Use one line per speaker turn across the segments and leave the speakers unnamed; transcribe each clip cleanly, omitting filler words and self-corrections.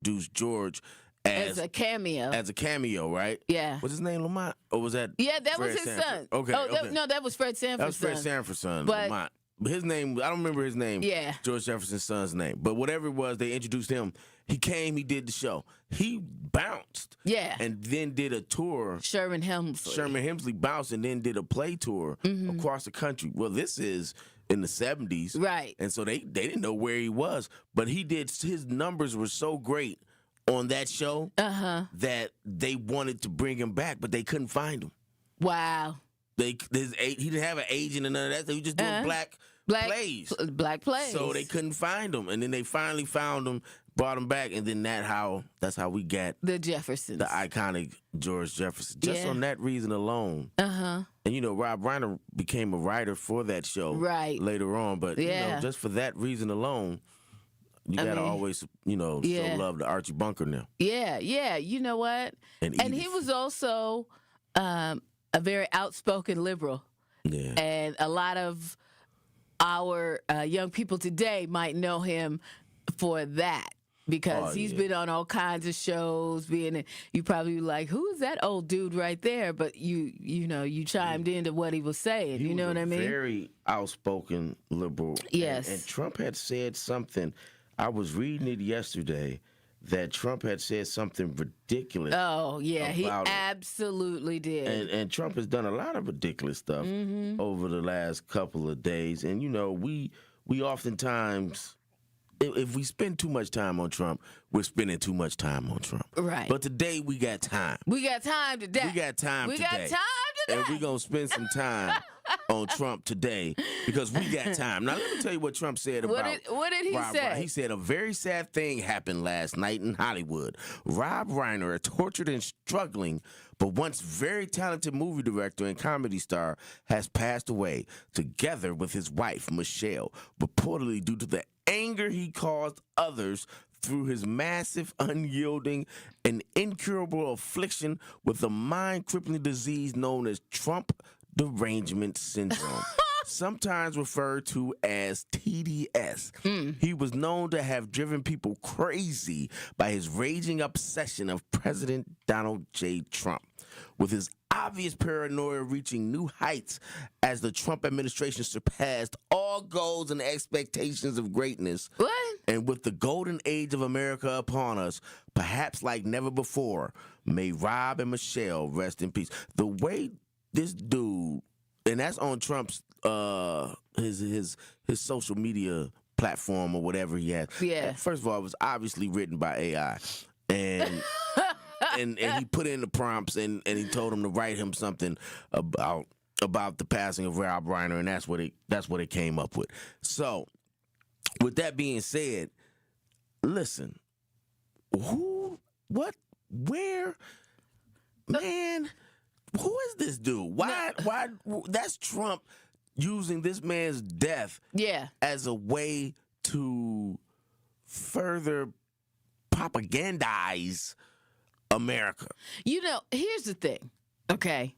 introduced George as
a cameo.
As a cameo, right?
Yeah.
Was his name Lamont? Or was that
that
Fred
was his
Sanford?
son.
Okay, okay.
No, that was Fred Sanford's son.
That was Fred Sanford's son,
But
Lamont. But his name, I don't remember his name.
Yeah.
George Jefferson's son's name. But whatever it was, they introduced him. He came, he did the show. He bounced.
Yeah.
And then did a tour.
Sherman Hemsley
bounced and then did a play tour across the country. Well, this is in the 70s.
Right.
And so they didn't know where he was. But his numbers were so great on that show that they wanted to bring him back, but they couldn't find him.
Wow.
He didn't have an agent and none of that. So he was just doing black plays.
Black plays.
So they couldn't find him. And then they finally found him, brought him back, and then that's how we got
the Jeffersons.
The iconic George Jefferson. Just on that reason alone.
Uh-huh.
And Rob Reiner became a writer for that show later on. But just for that reason alone, you gotta always, show love to Archie Bunker now.
Yeah. You know what? And he was also a very outspoken liberal.
Yeah.
And a lot of our young people today might know him for that. Because he's been on all kinds of shows, you probably be like, who is that old dude right there? But you chimed into what he was saying. You know what I mean?
Very outspoken liberal.
Yes.
And Trump had said something. I was reading it yesterday that Trump had said something ridiculous.
Oh yeah, he absolutely did.
And Trump has done a lot of ridiculous stuff over the last couple of days. And we oftentimes, if we spend too much time on Trump, we're spending too much time on Trump.
Right.
But today we got time.
We got time today.
We got time today.
And
we're going to spend some time on Trump today because we got time. Now, let me tell you what Trump said about
what did he say?
He said, a very sad thing happened last night in Hollywood. Rob Reiner, a tortured and struggling but once very talented movie director and comedy star, has passed away, together with his wife, Michelle, reportedly due to the anger he caused others through his massive, unyielding, and incurable affliction with a mind-crippling disease known as Trump derangement syndrome, sometimes referred to as TDS. He was known to have driven people crazy by his raging obsession of President Donald J. Trump, with his obvious paranoia reaching new heights as the Trump administration surpassed all goals and expectations of greatness.
What?
And with the golden age of America upon us, perhaps like never before, may Rob and Michelle rest in peace. The way this dude, and that's on Trump's his social media platform or whatever he has.
Yeah.
First of all, it was obviously written by AI, and and he put in the prompts and he told him to write him something about the passing of Rob Reiner, and that's what it came up with. So, with that being said, listen, where, man. Who is this dude? Why? That's Trump using this man's death as a way to further propagandize America.
Here's the thing, okay?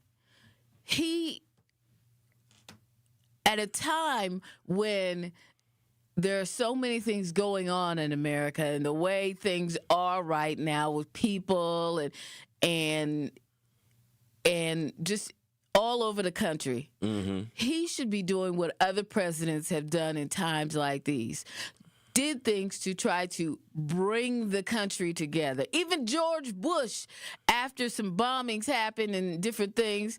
At a time when there are so many things going on in America and the way things are right now with people and just all over the country. He should be doing what other presidents have done in times like these. Did things to try to bring the country together. Even George Bush, after some bombings happened and different things,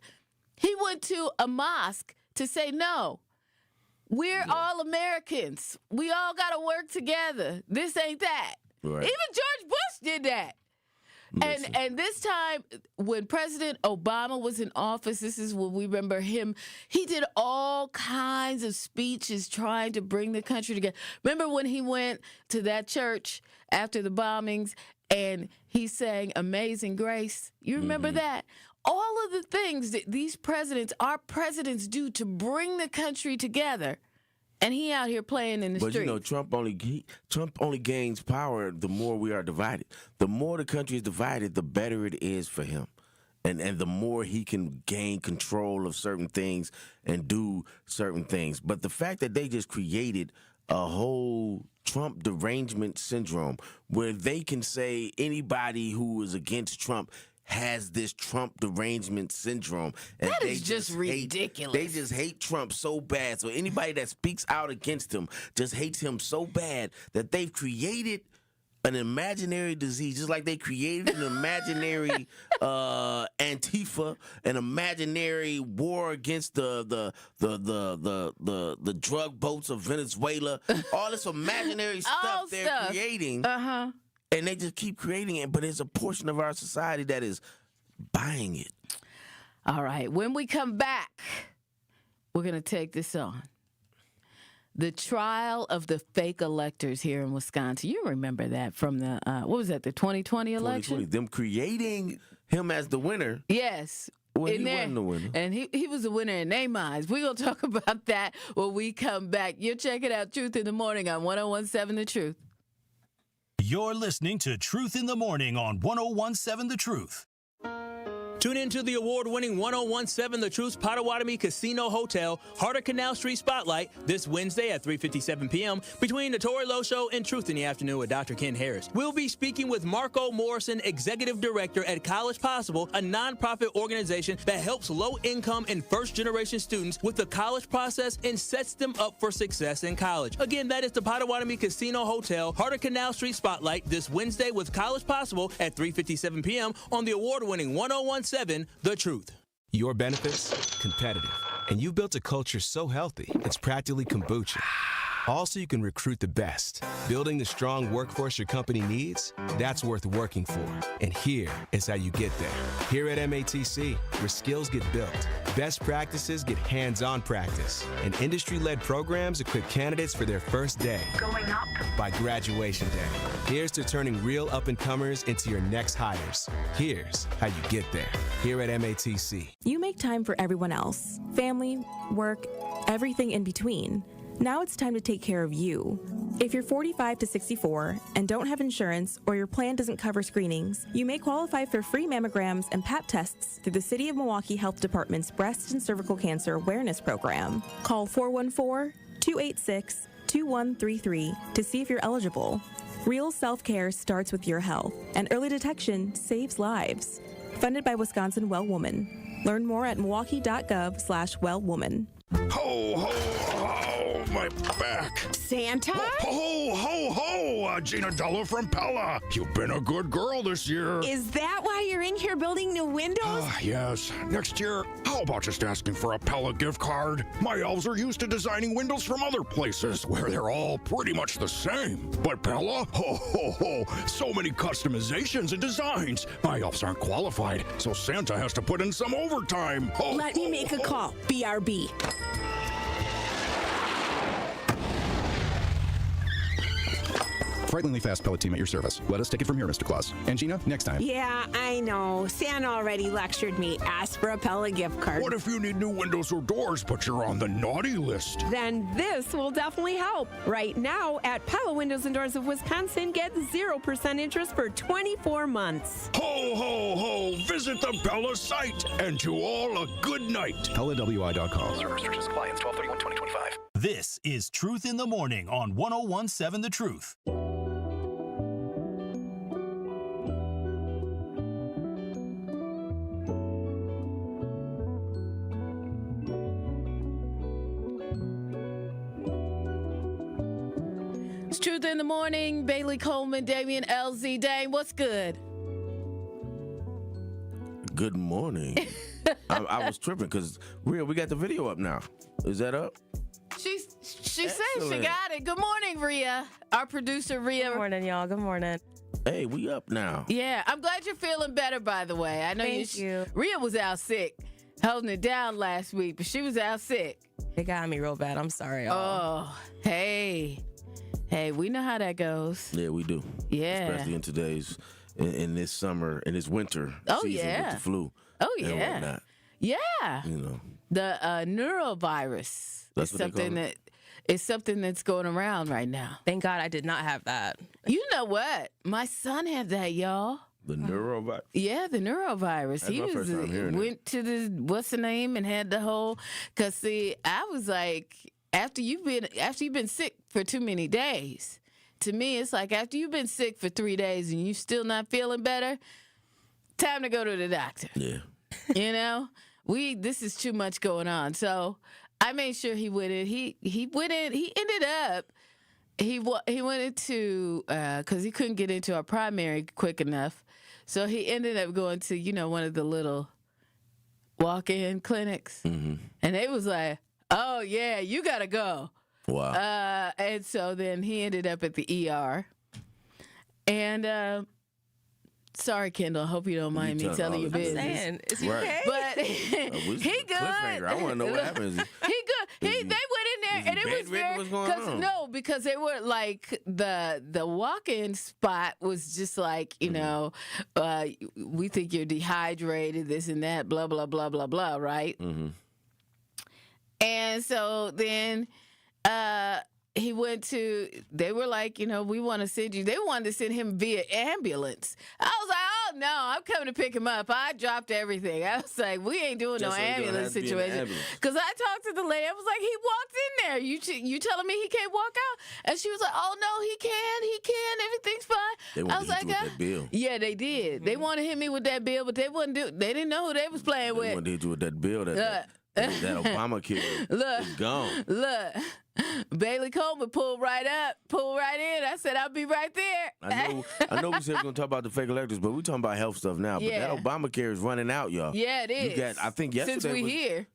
he went to a mosque to say, no, we're all Americans. We all got to work together. This ain't that.
Right.
Even George Bush did that. And this time, when President Obama was in office, this is when we remember him. He did all kinds of speeches trying to bring the country together. Remember when he went to that church after the bombings and he sang Amazing Grace? You remember that? All of the things that our presidents do to bring the country together. And he out here playing in the streets.
But Trump only gains power the more we are divided. The more the country is divided, the better it is for him. And the more he can gain control of certain things and do certain things. But the fact that they just created a whole Trump derangement syndrome where they can say anybody who is against Trump has this Trump derangement syndrome. And
That
they
is just ridiculous.
They just hate Trump so bad. So anybody that speaks out against him just hates him so bad that they've created an imaginary disease, just like they created an imaginary Antifa, an imaginary war against the drug boats of Venezuela, all this imaginary stuff they're creating, and they just keep creating it. But there's a portion of our society that is buying it.
All right, when we come back, we're going to take this on. The trial of the fake electors here in Wisconsin. You remember that from the, what was that, the 2020 election?
2020, them creating him as the winner.
Yes.
Well, he wasn't the winner.
And he was the winner in their minds. We're going to talk about that when we come back. You're checking out Truth in the Morning on 101.7 The Truth.
You're listening to Truth in the Morning on 101.7 The Truth.
Tune in to the award-winning 101.7 The Truth's Potawatomi Casino Hotel, Harder Canal Street Spotlight, this Wednesday at 3:57 p.m. between the Tori Lowe Show and Truth in the Afternoon with Dr. Ken Harris. We'll be speaking with Marco Morrison, Executive Director at College Possible, a nonprofit organization that helps low-income and first-generation students with the college process and sets them up for success in college. Again, that is the Potawatomi Casino Hotel, Harder Canal Street Spotlight, this Wednesday with College Possible at 3:57 p.m. on the award-winning 101.7 The Truth.
Your benefits, competitive. And you've built a culture so healthy, it's practically kombucha. Also, you can recruit the best. Building the strong workforce your company needs, that's worth working for. And here is how you get there. Here at MATC, where skills get built, best practices get hands-on practice, and industry-led programs equip candidates for their first day. Going up. By graduation day. Here's to turning real up-and-comers into your next hires. Here's how you get there. Here at MATC.
You make time for everyone else. Family, work, everything in between. Now it's time to take care of you. If you're 45 to 64 and don't have insurance or your plan doesn't cover screenings, you may qualify for free mammograms and Pap tests through the City of Milwaukee Health Department's Breast and Cervical Cancer Awareness Program. Call 414-286-2133 to see if you're eligible. Real self-care starts with your health, and early detection saves lives. Funded by Wisconsin Well Woman. Learn more at milwaukee.gov/wellwoman.
Ho, ho, ho, my back.
Santa?
Ho, ho, ho, Gina Della from Pella. You've been a good girl this year.
Is that why you're in here building new windows?
Yes. Next year, how about just asking for a Pella gift card? My elves are used to designing windows from other places where they're all pretty much the same. But Pella? Ho, ho, ho. So many customizations and designs. My elves aren't qualified, so Santa has to put in some overtime. Ho,
Let me make a call. BRB.
Frighteningly fast pellet team at your service. Let us take it from here, Mr. Claus. And Gina, next time.
Yeah, I know. Santa already lectured me. Ask for a Pella gift card.
What if you need new windows or doors, but you're on the naughty list?
Then this will definitely help. Right now, at Pella Windows and Doors of Wisconsin, get 0% interest for 24 months.
Ho, ho, ho! Visit the Pella site, and to all a good night.
PellaWI.com.
Restrictions apply. 12/31/2025. This is Truth in the Morning on 101.7 The Truth.
It's Truth in the Morning. Bailey, Coleman, Dame Ellzey. Dame, what's good?
Good morning. I was tripping because, Rhea, we got the video up now. Is that up?
She said she
Excellent.
got it. Good morning, Rhea. Our producer, Rhea.
Good morning, y'all. Good morning.
Hey, we up now.
Yeah, I'm glad you're feeling better, by the way. I know
Thank you.
Rhea was out sick, holding it down last week, but she was out sick.
It got me real bad. I'm sorry, y'all.
Oh, hey, we know how that goes.
Yeah, we do.
Yeah.
Especially in this summer, in this winter season with the flu.
Oh,
and
yeah.
whatnot.
Yeah.
You know.
The neurovirus
That's
is
what they call
something that's going around right now.
Thank God I did not have that.
You know what? My son had that, y'all.
The neurovirus.
Yeah, the neurovirus.
That's my first time hearing it.
Went to the what's the name and had the whole. Cause see, I was like, after you've been sick for too many days. To me, it's like after you've been sick for 3 days and you still not feeling better, time to go to the doctor.
Yeah.
You know, this is too much going on. So I made sure he went in. He went in. He ended up. He went into because he couldn't get into our primary quick enough, so he ended up going to one of the little walk-in clinics, and they was like, "Oh yeah, you gotta go."
Wow.
And so then he ended up at the ER. And sorry, Kendall, I hope you don't mind me telling you business.
I'm saying, is he
Right.
okay?
But he good.
I want to know what happens.
He good. They went in there and it was very because they were like the walk-in spot was just like we think you're dehydrated, this and that, blah blah blah blah blah, right?
Mm-hmm.
And so then he went to, they were like, we want to send you. They wanted to send him via ambulance. I was like, oh, no, I'm coming to pick him up. I dropped everything. I was like, we ain't doing no ambulance situation. Because I talked to the lady. I was like, he walked in there. You telling me he can't walk out? And she was like, oh, no, he can. Everything's fine.
They wanted to hit you with that bill.
Yeah, they did. Mm-hmm. They wanted to hit me with that bill, but they didn't know who they was playing with.
They wanted to hit you with that bill that Obamacare is gone.
Look, Bailey Coleman pulled right in. I said, I'll be right there.
I know we said we're going to talk about the fake electors, but we're talking about health stuff now. But that Obamacare is running out, y'all.
Yeah, it is.
I think yesterday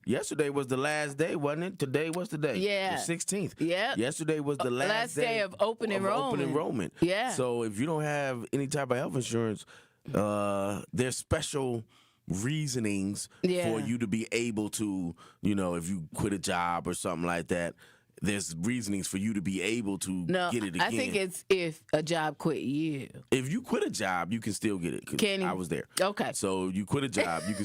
was the last day, wasn't it? Today, what's the day?
Yeah.
The 16th.
Yeah.
Yesterday was the last day
of open enrollment. Yeah.
So if you don't have any type of health insurance, there's special reasonings for you to be able to, if you quit a job or something like that, there's reasonings for you to be able to get it again.
I think it's if a job quit you.
If you quit a job, you can still get it.
Can you?
I was there.
Okay.
So you quit a job, you can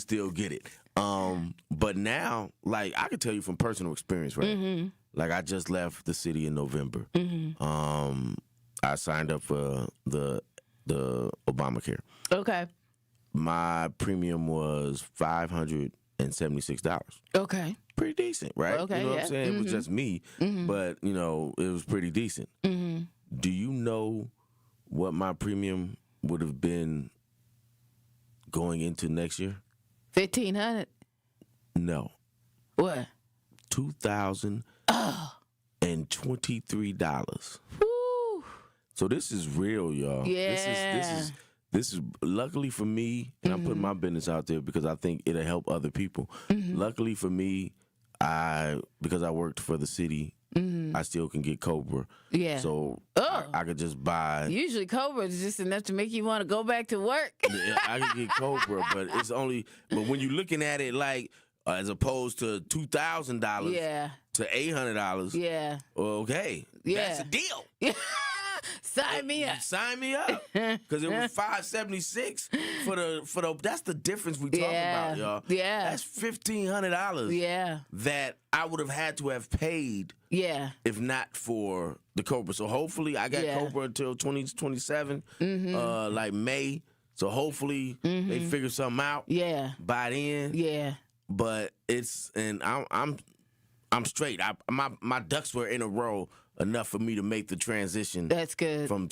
still get it. But now, like I can tell you from personal experience, right? Mm-hmm. Like I just left the city in November. Mm-hmm. I signed up for the Obamacare.
Okay.
My premium was $576.
Okay.
Pretty decent, right?
Okay,
you know what I'm saying?
Mm-hmm.
It was just me, but, it was pretty decent.
Mm-hmm.
Do you know what my premium would have been going into next year?
$1,500?
No.
What?
$2,023.
Woo.
So this is real, y'all.
Yeah.
This is luckily for me, and I'm putting my business out there because I think it'll help other people. Mm-hmm. Luckily for me, because I worked for the city, I still can get COBRA. Yeah. So I could just buy.
Usually COBRA is just enough to make you want to go back to work.
Yeah, I can get COBRA, but it's only. But when you're looking at it like as opposed to $2,000 to $800, okay, that's a deal. Yeah.
Sign me up.
Sign me up. Because it was $576 for the. That's the difference we talking about, y'all. Yeah. That's $1,500. Yeah. That I would have had to have paid. Yeah. If not for the COBRA. So hopefully I got COBRA until 2027, like May. So hopefully they figure something out. Yeah. By then. Yeah. But I'm straight. My ducks were in a row enough for me to make the transition. That's good. From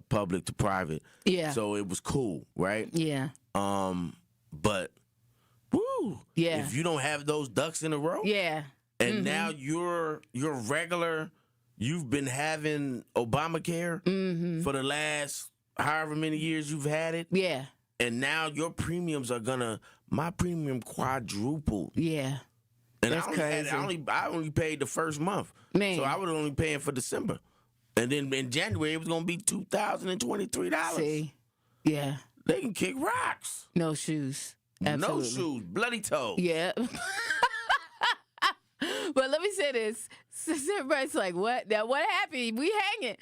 public to private. Yeah. So it was cool, right? Yeah. But woo. Yeah. If you don't have those ducks in a row. Yeah. And now you're regular. You've been having Obamacare for the last however many years you've had it. Yeah. And now your premiums are my premium quadrupled. Yeah. And that's crazy. I only paid the first month. Man. So I was only paying for December. And then in January, it was going to be $2,023. See? Yeah. They can kick rocks.
No shoes. Absolutely.
No shoes. Bloody toe. Yeah.
But let me say this. Since everybody's like, what? Now, what happened? We hanging.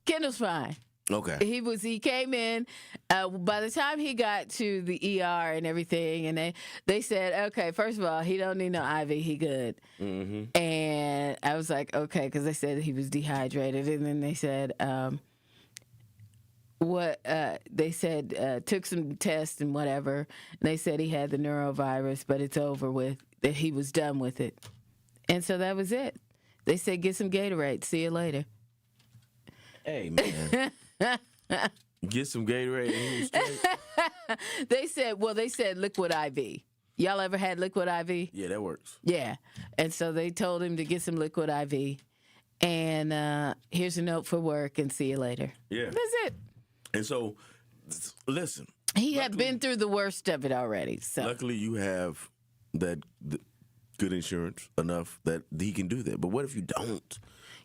Kendall's fine. Okay. He came in, by the time he got to the ER and everything, and they said, okay, first of all, he don't need no IV, he good. Mm-hmm. And I was like, okay, because they said he was dehydrated, and then they said, took some tests and whatever, and they said he had the neurovirus, but it's over with, that he was done with it. And so that was it. They said, get some Gatorade. See you later.
Hey, man. Get some Gatorade and he was straight.
They said liquid IV. Y'all ever had liquid IV?
Yeah, that works.
Yeah. And so they told him to get some liquid IV. And here's a note for work and see you later.
Yeah.
That's it.
And so, listen.
He had been through the worst of it already. So
Luckily, you have that good insurance enough that he can do that. But what if you don't?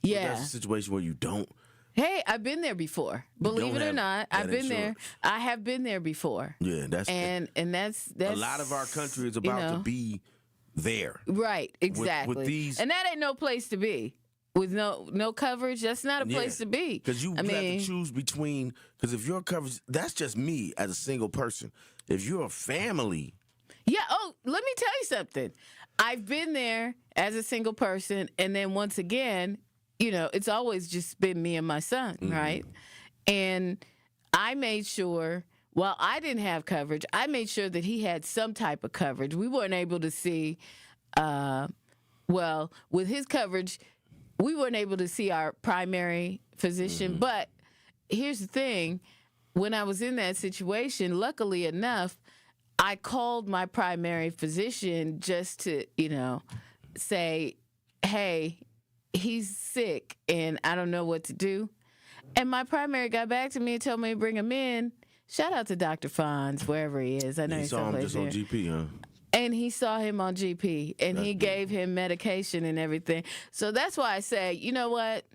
Yeah.
That's a situation where you don't.
Hey, I've been there before. Believe it or not, I've been there. I have been there before.
Yeah, that's
a
lot of our country is about to be there.
Right, exactly.
With these,
and that ain't no place to be. With no coverage, that's not a place to be.
Because you have to choose between, because if your coverage, that's just me as a single person. If you're a family.
Yeah, let me tell you something. I've been there as a single person, and then once again, it's always just been me and my son, right? And I made sure, while I didn't have coverage, I made sure that he had some type of coverage. We weren't able to see, with his coverage, we weren't able to see our primary physician. But here's the thing. When I was in that situation, luckily enough, I called my primary physician just to, say, hey, he's sick and I don't know what to do. And my primary got back to me and told me to bring him in. Shout out to Dr. Fonz, wherever he is. I know he's
saw him just on GP, huh?
And he saw him on GP, and he gave him medication and everything. So that's why I say, you know what?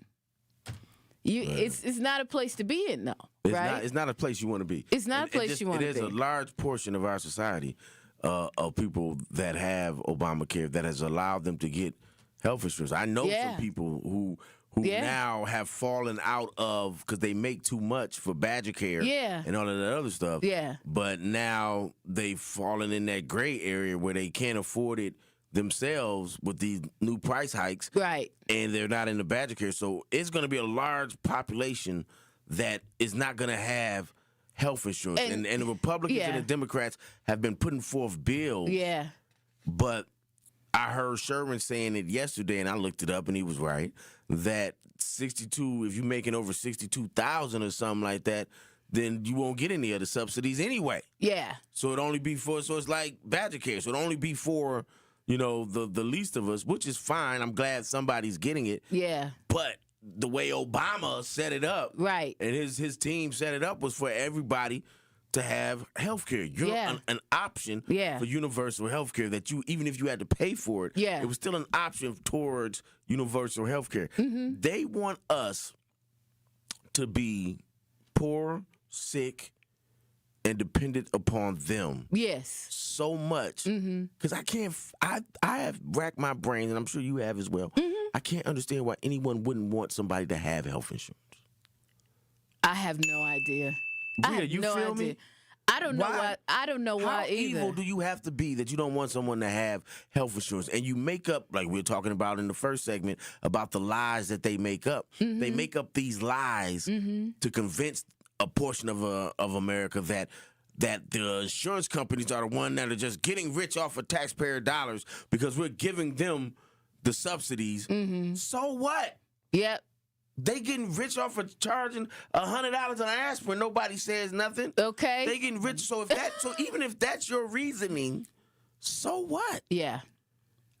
It's not a place to be in, though, right?
It's not a place you want to be.
It's not a place you want to be.
It is a large portion of our society of people that have Obamacare that has allowed them to get health insurance. I know some people who now have fallen out of because they make too much for Badger Care and all of that other stuff.
Yeah.
But now they've fallen in that gray area where they can't afford it themselves with these new price hikes.
Right.
And they're not in the Badger Care. So it's going to be a large population that is not going to have health insurance. And the Republicans and the Democrats have been putting forth bills.
Yeah.
But I heard Sherman saying it yesterday, and I looked it up, and he was right, that 62, if you're making over 62,000 or something like that, then you won't get any of the subsidies anyway.
Yeah.
So it's like Badger Care. So it'll only be for, the least of us, which is fine. I'm glad somebody's getting it.
Yeah.
But the way Obama set it up,
right,
and his team set it up was for everybody to have health care. You're an option for universal health care that even if you had to pay for it, it was still an option towards universal health care. Mm-hmm. They want us to be poor, sick, and dependent upon them.
Yes.
So much. Because I have racked my brain, and I'm sure you have as well. Mm-hmm. I can't understand why anyone wouldn't want somebody to have health insurance.
I have no idea.
Rhea,
I have
you
no
feel
idea.
me?
I don't know why. I don't know why either.
How evil do you have to be that you don't want someone to have health insurance? And you make up, like we were talking about in the first segment, about the lies that they make up. Mm-hmm. They make up these lies to convince a portion of America that the insurance companies are the one that are just getting rich off of taxpayer dollars because we're giving them the subsidies. Mm-hmm. So what?
Yep.
They getting rich off of charging $100 an aspirin. Nobody says nothing.
Okay.
They getting rich. So even if that's your reasoning, so what?
Yeah.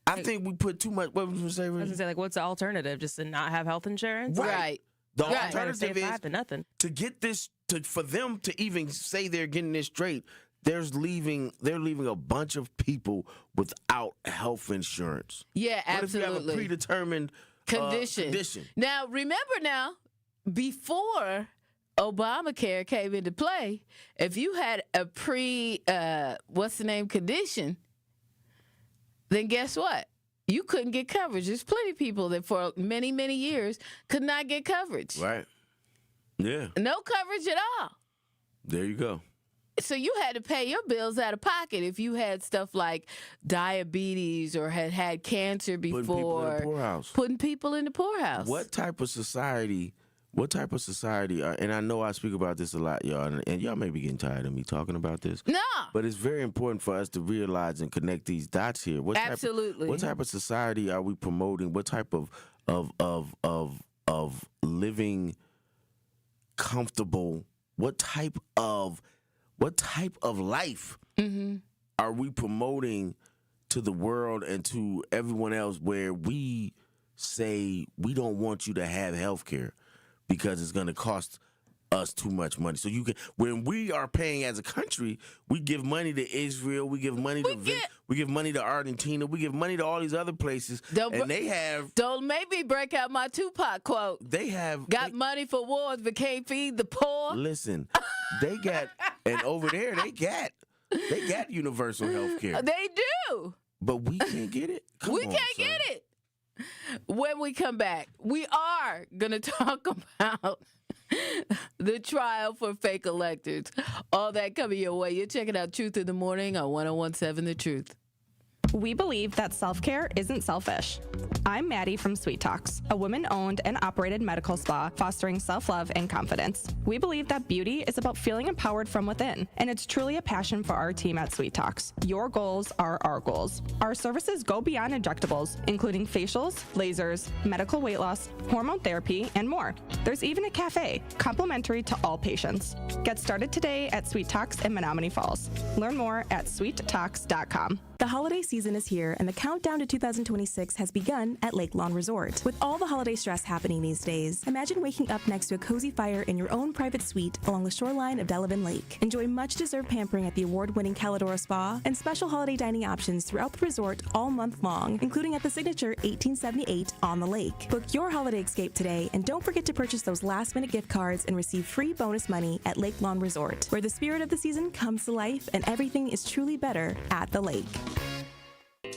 I think we put too much. What was you say?
I was gonna say, what's the alternative? Just to not have health insurance?
Right.
The alternative is
to nothing.
To get this for them to even say they're getting this straight. They're leaving a bunch of people without health insurance.
Yeah,
what
absolutely.
What if you have a predetermined condition? Now,
remember before Obamacare came into play, if you had a condition, then guess what? You couldn't get coverage. There's plenty of people that for many, many years could not get coverage.
Right. Yeah.
No coverage at all.
There you go.
So you had to pay your bills out of pocket if you had stuff like diabetes or had cancer before.
Putting people in the poorhouse.
Putting people in the poorhouse.
What type of society what type of society, and I know I speak about this a lot, y'all, and y'all may be getting tired of me talking about this.
No.
But it's very important for us to realize and connect these dots here.
Absolutely.
What type of society are we promoting? What type of living comfortable? What type of life are we promoting to the world and to everyone else, where we say we don't want you to have health care because it's going to cost us too much money? So when we are paying as a country, we give money to Israel, we give money we give money to Argentina, we give money to all these other places, and they have.
Don't make me break out my Tupac quote.
They have
got money for wars, but can't feed the poor.
Listen, they got, and over there they got universal health care.
They do,
but we can't get it.
We can't get it. When we come back, we are gonna talk about the trial for fake electors. All that coming your way. You're checking out Truth in the Morning on 101.7 The Truth.
We believe that self-care isn't selfish. I'm Maddie from Sweet Talks, a women-owned and operated medical spa fostering self-love and confidence. We believe that beauty is about feeling empowered from within, and it's truly a passion for our team at Sweet Talks. Your goals are our goals. Our services go beyond injectables, including facials, lasers, medical weight loss, hormone therapy, and more. There's even a cafe, complimentary to all patients. Get started today at Sweet Talks in Menominee Falls. Learn more at sweettalks.com. The holiday season is here, and the countdown to 2026 has begun at Lake Lawn Resort. With all the holiday stress happening these days, imagine waking up next to a cozy fire in your own private suite along the shoreline of Delavan Lake. Enjoy much-deserved pampering at the award-winning Calidora Spa and special holiday dining options throughout the resort all month long, including at the signature 1878 on the lake. Book your holiday escape today, and don't forget to purchase those last-minute gift cards and receive free bonus money at Lake Lawn Resort, where the spirit of the season comes to life and everything is truly better at the lake.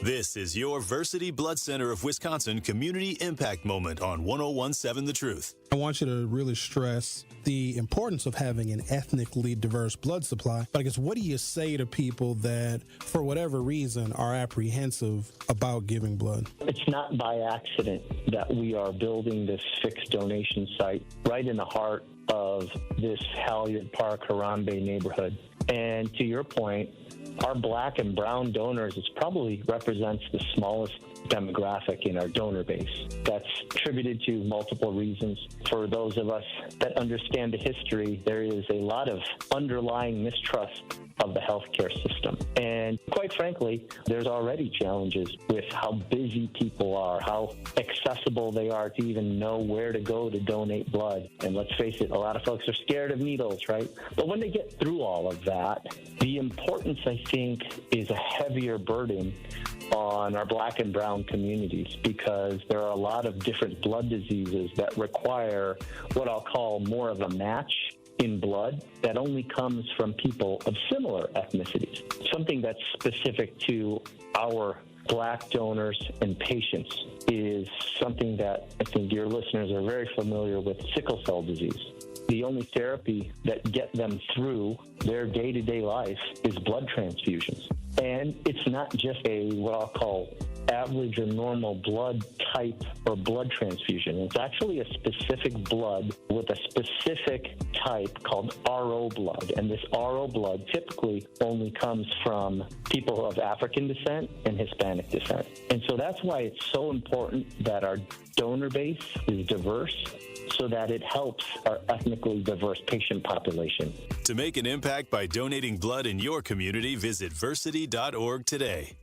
This is your Versity Blood Center of Wisconsin Community Impact Moment on 101.7 The Truth.
I want you to really stress the importance of having an ethnically diverse blood supply. But I guess, what do you say to people that, for whatever reason, are apprehensive about giving blood?
It's not by accident that we are building this fixed donation site right in the heart of this Halyard Park, Harambe neighborhood. And to your point, our black and brown donors, it probably represents the smallest demographic in our donor base. That's attributed to multiple reasons. For those of us that understand the history, there is a lot of underlying mistrust of the healthcare system. And quite frankly, there's already challenges with how busy people are, how accessible they are to even know where to go to donate blood. And let's face it, a lot of folks are scared of needles, right? But when they get through all of that, the importance, I think, is a heavier burden on our black and brown communities, because there are a lot of different blood diseases that require what I'll call more of a match in blood that only comes from people of similar ethnicities. Something that's specific to our black donors and patients is something that I think your listeners are very familiar with: sickle cell disease. The only therapy that get them through their day-to-day life is blood transfusions. And it's not just a what I'll call average or normal blood type or blood transfusion. It's actually a specific blood with a specific type called RO blood. And this RO blood typically only comes from people of African descent and Hispanic descent. And so that's why it's so important that our donor base is diverse, so that it helps our ethnically diverse patient population.
To make an impact by donating blood in your community, visit versity.org today.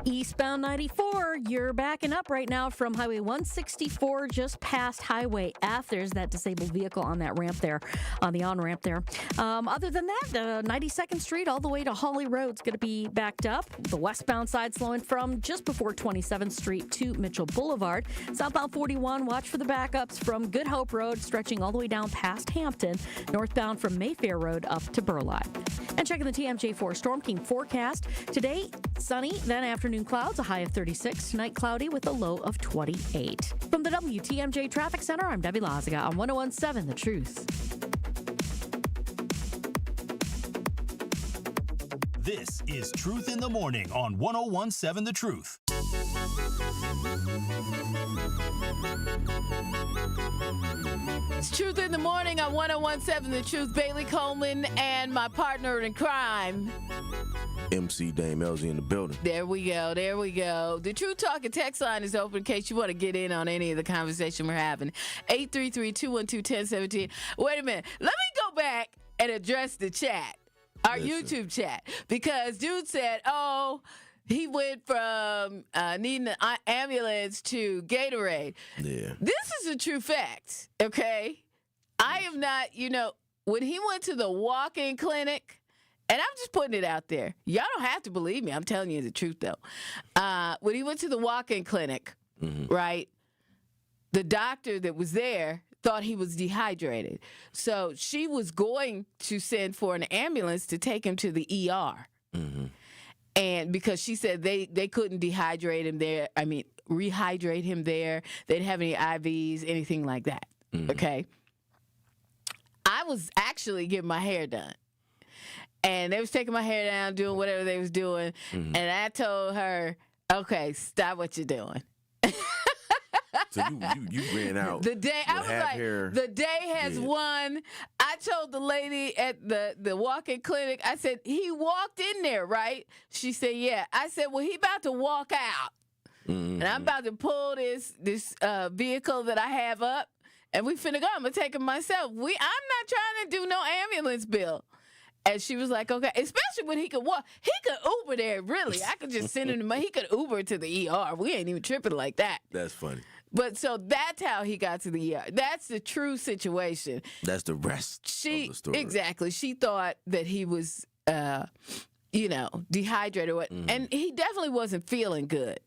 Eastbound 94, you're backing up right now from Highway 164 just past Highway F. There's that disabled vehicle on that ramp there, on the on-ramp there. Other than that, the 92nd Street all the way to Hawley Road's going to be backed up. The westbound side slowing from just before 27th Street to Mitchell Boulevard. Southbound 41, watch for the backups from Good Hope Road stretching all the way down past Hampton. Northbound from Mayfair Road up to Burleigh. And checking the TMJ4 Storm King forecast. Today, sunny, then afternoon clouds, a high of 36. Tonight, cloudy with a low of 28. From the WTMJ Traffic Center, I'm Debbie Laziga on 101.7 The Truth.
This is Truth in the Morning on 101.7 The Truth.
It's Truth in the Morning on 101.7 The Truth. Bailey Coleman and my partner in crime,
MC Dame Ellzey in the building.
There we go. The Truth Talking text line is open in case you want to get in on any of the conversation we're having. 833-212-1017. Wait a minute. Let me go back and address the chat, our YouTube chat, because dude said, he went from needing an ambulance to Gatorade.
Yeah.
This is a true fact, okay? I am not, when he went to the walk-in clinic, and I'm just putting it out there. Y'all don't have to believe me. I'm telling you the truth, though. When he went to the walk-in clinic, right, the doctor that was there thought he was dehydrated. So she was going to send for an ambulance to take him to the ER. And because she said they couldn't rehydrate him there. They didn't have any IVs, anything like that. Okay? I was actually getting my hair done. And they was taking my hair down, doing whatever they was doing. And I told her, okay, stop what you're doing.
So you ran out.
The day I was like, the day has won. I told the lady at the walk-in clinic, I said, he walked in there, right? She said, yeah. I said, well, he about to walk out. And I'm about to pull this vehicle that I have up, and we finna go. I'm gonna take him myself. I'm not trying to do no ambulance bill. And she was like, okay, especially when he could walk. He could Uber there, really. I could just send him the money. He could Uber to the ER. We ain't even tripping like that.
That's funny.
But so that's how he got to the ER. That's the true situation.
That's the rest of the story.
Exactly. She thought that he was, dehydrated. And he definitely wasn't feeling good.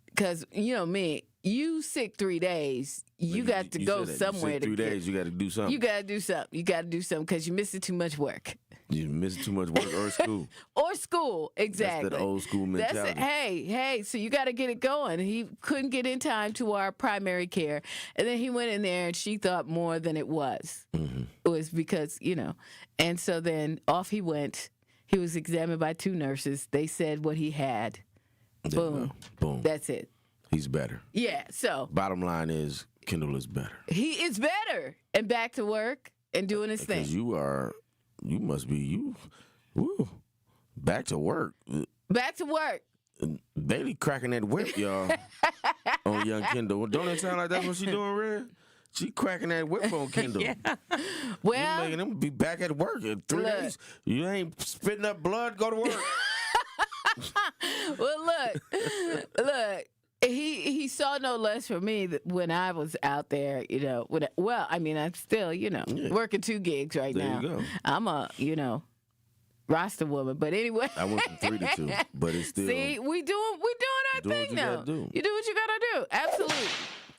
Because, me, you sick 3 days, you got to go somewhere.
3 days, you got to do something.
You got to do something because you're missing too much work.
You're missing too much work or school.
Or school, exactly.
That's that old school mentality.
Hey, so you got to get it going. He couldn't get in time to our primary care. And then he went in there and she thought more than it was. It was because, And so then off he went. He was examined by 2 nurses. They said what he had. Boom. That's it.
He's better.
Yeah, so.
Bottom line is, Kendall is better.
He is better and back to work and doing his thing.
Because you must be, back to work.
Back to work.
Bailey cracking that whip, y'all, on young Kendall. Don't it sound like that's what she doing, Rhea? She cracking that whip on Kendall.
Yeah. Well.
You're making him be back at work in 3 days. You ain't spitting up blood, go to work.
Well, look. He saw no less from me when I was out there, I'm still, working 2 gigs right now.
There you go.
I'm a, roster woman. But anyway.
I went from 3 to 2, but it's still.
See, we doing our thing now. You do what you gotta do. Absolutely.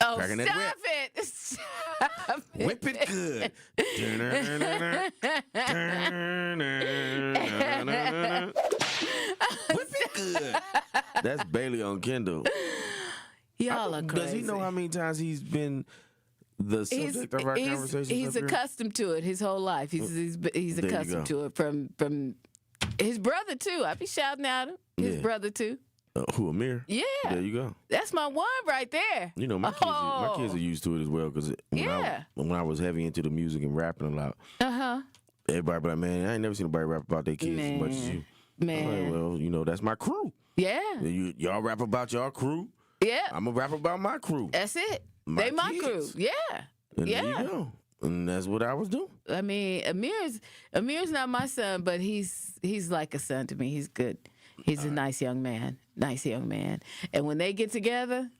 Oh,
cracking
stop
that
it. Stop it.
Whip it good. Whip it good. That's Bailey on Kendall.
Y'all are crazy.
Does he know how many times he's been the subject of our conversations?
He's accustomed to it his whole life. He's accustomed to it from his brother too. I be shouting at him. His brother too.
Who, Amir?
Yeah.
There you go.
That's my one right there.
My kids are used to it as well because when I was heavy into the music and rapping a lot, everybody be like, man, I ain't never seen nobody rap about their kids as much as you.
Man.
I'm like, well, that's my crew.
Yeah.
Y'all rap about y'all crew.
Yeah.
I'm going to rap about my crew.
That's it. They my
kids.
crew. Yeah.
And there you go. And that's what I was doing.
I mean, Amir's not my son, but he's like a son to me. He's good. He's a nice young man. Nice young man. And when they get together,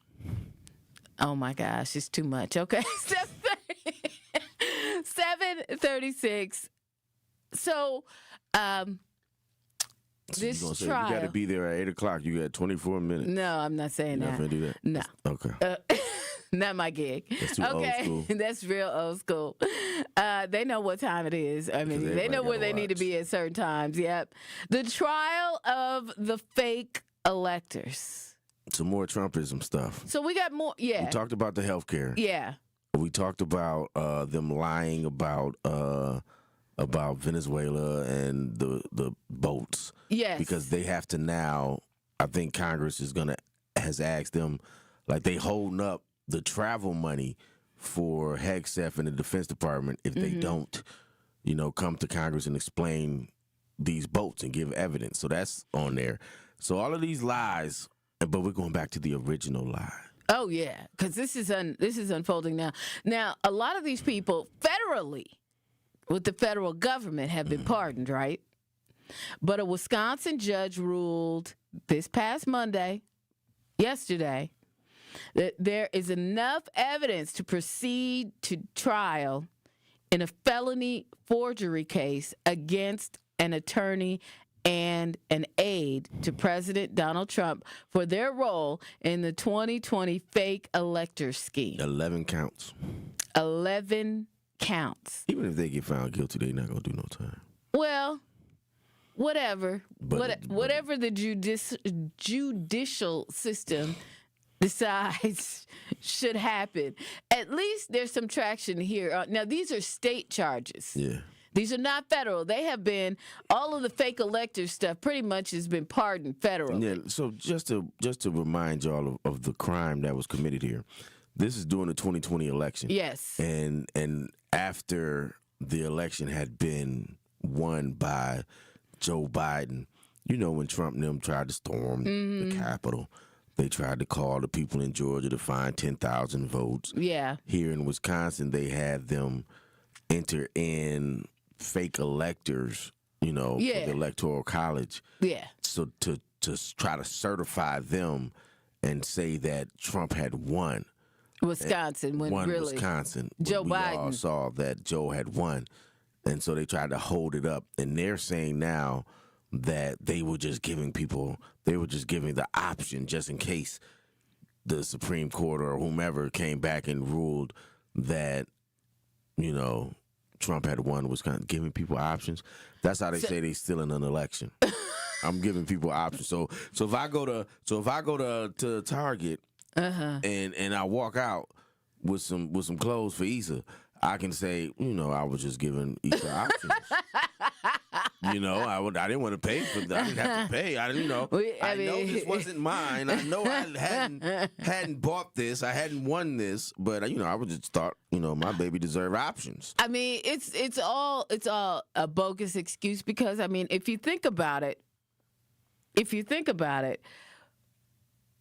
oh my gosh, it's too much. Okay. 7:36. So, this trial.
You got to be there at 8 o'clock. You got 24 minutes.
No, I'm not saying that.
You're not going to do that?
No.
Okay.
Not my gig.
That's too old school.
That's real old school. They know what time it is. I mean, they know where they need to be at certain times. Yep. The trial of the fake electors.
Some more Trumpism stuff.
So we got more. Yeah.
We talked about the health care.
Yeah.
We talked about them lying about Venezuela and the boats.
Yes.
Because they have to now. I think Congress has asked them, like they holding up the travel money for Hegseth and the Defense Department if they don't, come to Congress and explain these boats and give evidence. So that's on there. So all of these lies, but we're going back to the original lie.
Oh yeah, because this is unfolding now. Now, a lot of these people federally, with the federal government, have been pardoned, right? But a Wisconsin judge ruled this past yesterday, that there is enough evidence to proceed to trial in a felony forgery case against an attorney and an aide to President Donald Trump for their role in the 2020 fake electors scheme.
11 counts.
11 counts.
Even if they get found guilty, they're not going to do no time.
Well, whatever. Whatever the judicial system decides should happen. At least there's some traction here. Now, these are state charges.
Yeah.
These are not federal. They have been, all of the fake elector stuff pretty much has been pardoned federally.
Yeah, so just to remind y'all of the crime that was committed here, this is during the 2020 election.
Yes.
And after the election had been won by Joe Biden, when Trump and them tried to storm the Capitol, they tried to call the people in Georgia to find 10,000 votes.
Yeah.
Here in Wisconsin, they had them enter in fake electors, for the Electoral College.
Yeah.
So to try to certify them and say that Trump had won.
Wisconsin,
Wisconsin.
Joe
we
Biden.
all saw that Joe had won. And so they tried to hold it up. And they're saying now that they were just giving the option just in case the Supreme Court or whomever came back and ruled that, Trump had won Wisconsin, giving people options. That's how they say they stealing an election. I'm giving people options. So if I go to Target and I walk out with some clothes for Issa, I can say, I was just giving Issa options. I didn't want to pay for that. I didn't have to pay. I know this wasn't mine. I know I hadn't bought this. I hadn't won this, but I would just thought, my baby deserved options.
I mean, it's all a bogus excuse because if you think about it,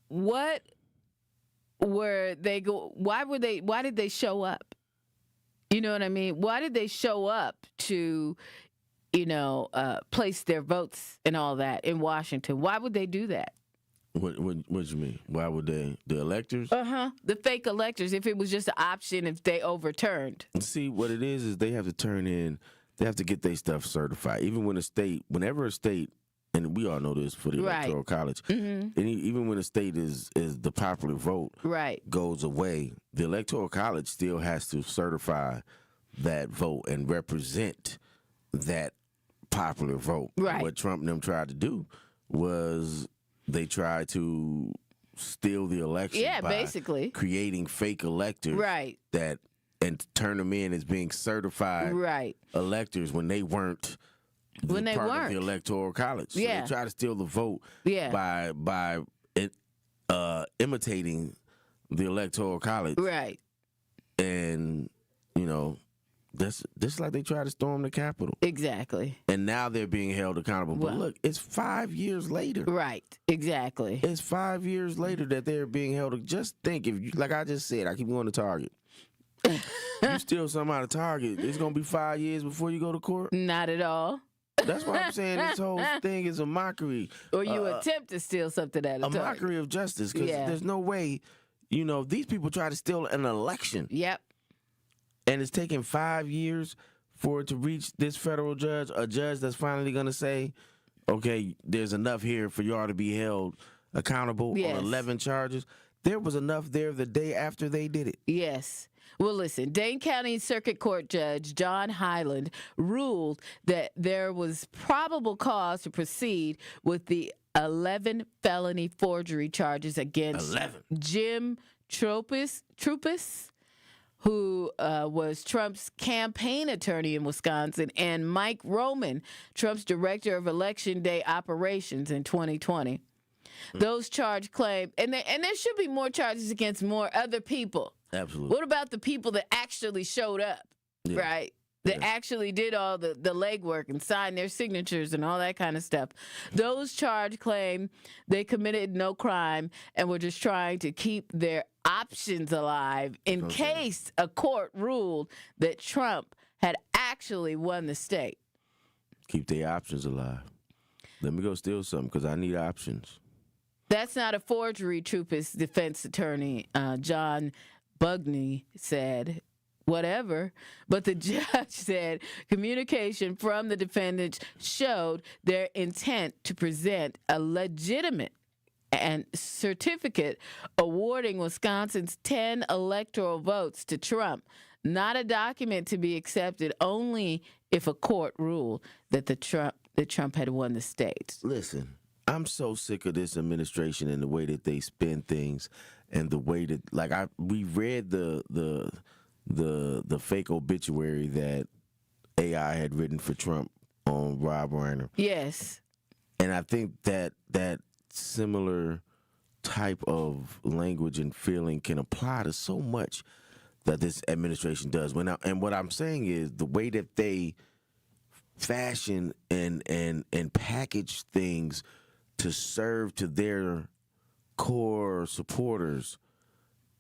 what were they go? Why did they show up? You know what I mean? Why did they show up to, place their votes and all that in Washington? Why would they do that?
What you mean? Why would they? The electors?
The fake electors, if it was just an option, if they overturned.
See, what it is they have to turn in, they have to get their stuff certified. Even whenever a state, and we all know this for the Electoral College, and even when a state is the popular vote goes away, the Electoral College still has to certify that vote and represent that popular vote.
Right.
What Trump and them tried to do was they tried to steal the election by
basically
creating fake electors and turn them in as being certified electors when they weren't of the Electoral College. So they try to steal the vote by imitating the Electoral College.
Right.
And, this is like they try to storm the Capitol.
Exactly.
And now they're being held accountable. But look, it's 5 years later.
Right. Exactly.
It's 5 years later that they're being held. Just think, if you, like I just said, I keep going to Target. You steal something out of Target, it's going to be 5 years before you go to court?
Not at all.
That's what I'm saying. This whole thing is a mockery.
Or you attempt to steal something out of Target.
A mockery of justice, because there's no way, these people try to steal an election.
Yep.
And it's taken 5 years for it to reach this federal judge, a judge that's finally going to say, okay, there's enough here for y'all to be held accountable on 11 charges. There was enough there the day after they did it.
Yes. Well, listen, Dane County Circuit Court Judge John Hyland ruled that there was probable cause to proceed with the 11 felony forgery charges against Jim Troupis, who was Trump's campaign attorney in Wisconsin, and Mike Roman, Trump's director of Election Day operations in 2020. Those charge claim, and there should be more charges against more other people.
Absolutely.
What about the people that actually showed up, right? That actually did all the legwork and signed their signatures and all that kind of stuff. Those charge claim they committed no crime and were just trying to keep their options alive in case a court ruled that Trump had actually won the state.
Keep their options alive. Let me go steal something because I need options.
That's not a forgery, Troopers defense attorney John Bugney said. Whatever, but the judge said communication from the defendants showed their intent to present a legitimate and certificate awarding Wisconsin's 10 electoral votes to Trump, not a document to be accepted only if a court ruled that Trump had won the state.
Listen, I'm so sick of this administration and the way that they spin things, and the way that we read the fake obituary that AI had written for Trump on Rob Reiner.
Yes.
And I think that similar type of language and feeling can apply to so much that this administration does. And what I'm saying is the way that they fashion and package things to serve to their core supporters,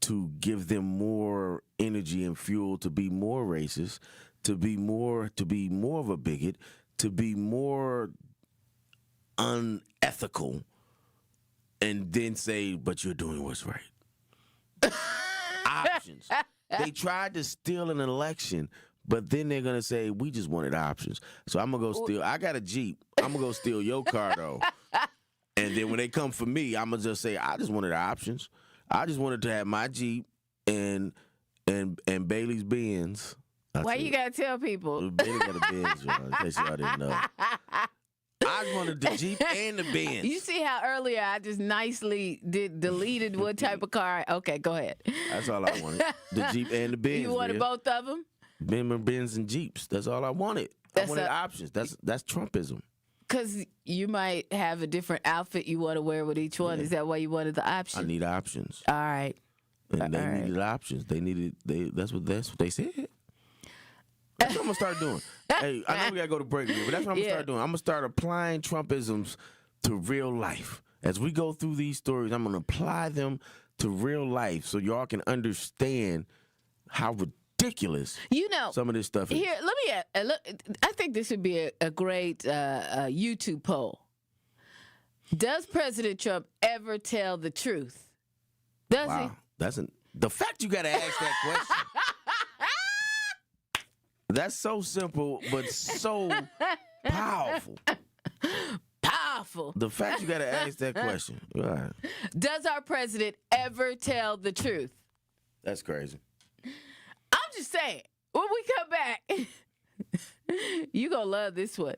to give them more energy and fuel to be more racist, to be more of a bigot, to be more unethical, and then say, but you're doing what's right. Options. They tried to steal an election, but then they're going to say, we just wanted options. So I'm going to go steal. I got a Jeep. I'm going to go steal your car, though. And then when they come for me, I'm going to just say, I just wanted options. I just wanted to have my Jeep and Bailey's Benz.
Why you gotta tell people?
Bailey got a Benz, y'all, in case y'all didn't know. I just wanted the Jeep and the Benz.
You see how earlier I just nicely deleted what type of car? Okay, go ahead.
That's all I wanted. The Jeep and the Benz.
You wanted both of them?
Benz and Jeeps. That's all I wanted. I wanted options. That's Trumpism.
Because you might have a different outfit you want to wear with each one. Yeah. Is that why you wanted the option?
I need options.
All right.
And they needed options. That's what they said. That's what I'm going to start doing. Hey, I know we got to go to break here, but that's what I'm going to start doing. I'm going to start applying Trumpisms to real life. As we go through these stories, I'm going to apply them to real life so y'all can understand how ridiculous some of this stuff is.
Here, let me I think this would be a great YouTube poll. Does President Trump ever tell the truth? Does he?
The fact you got to ask that question. That's so simple, but so powerful.
Powerful.
The fact you got to ask that question. Right.
Does our president ever tell the truth?
That's crazy.
I'm just saying, when we come back, you're going to love this one.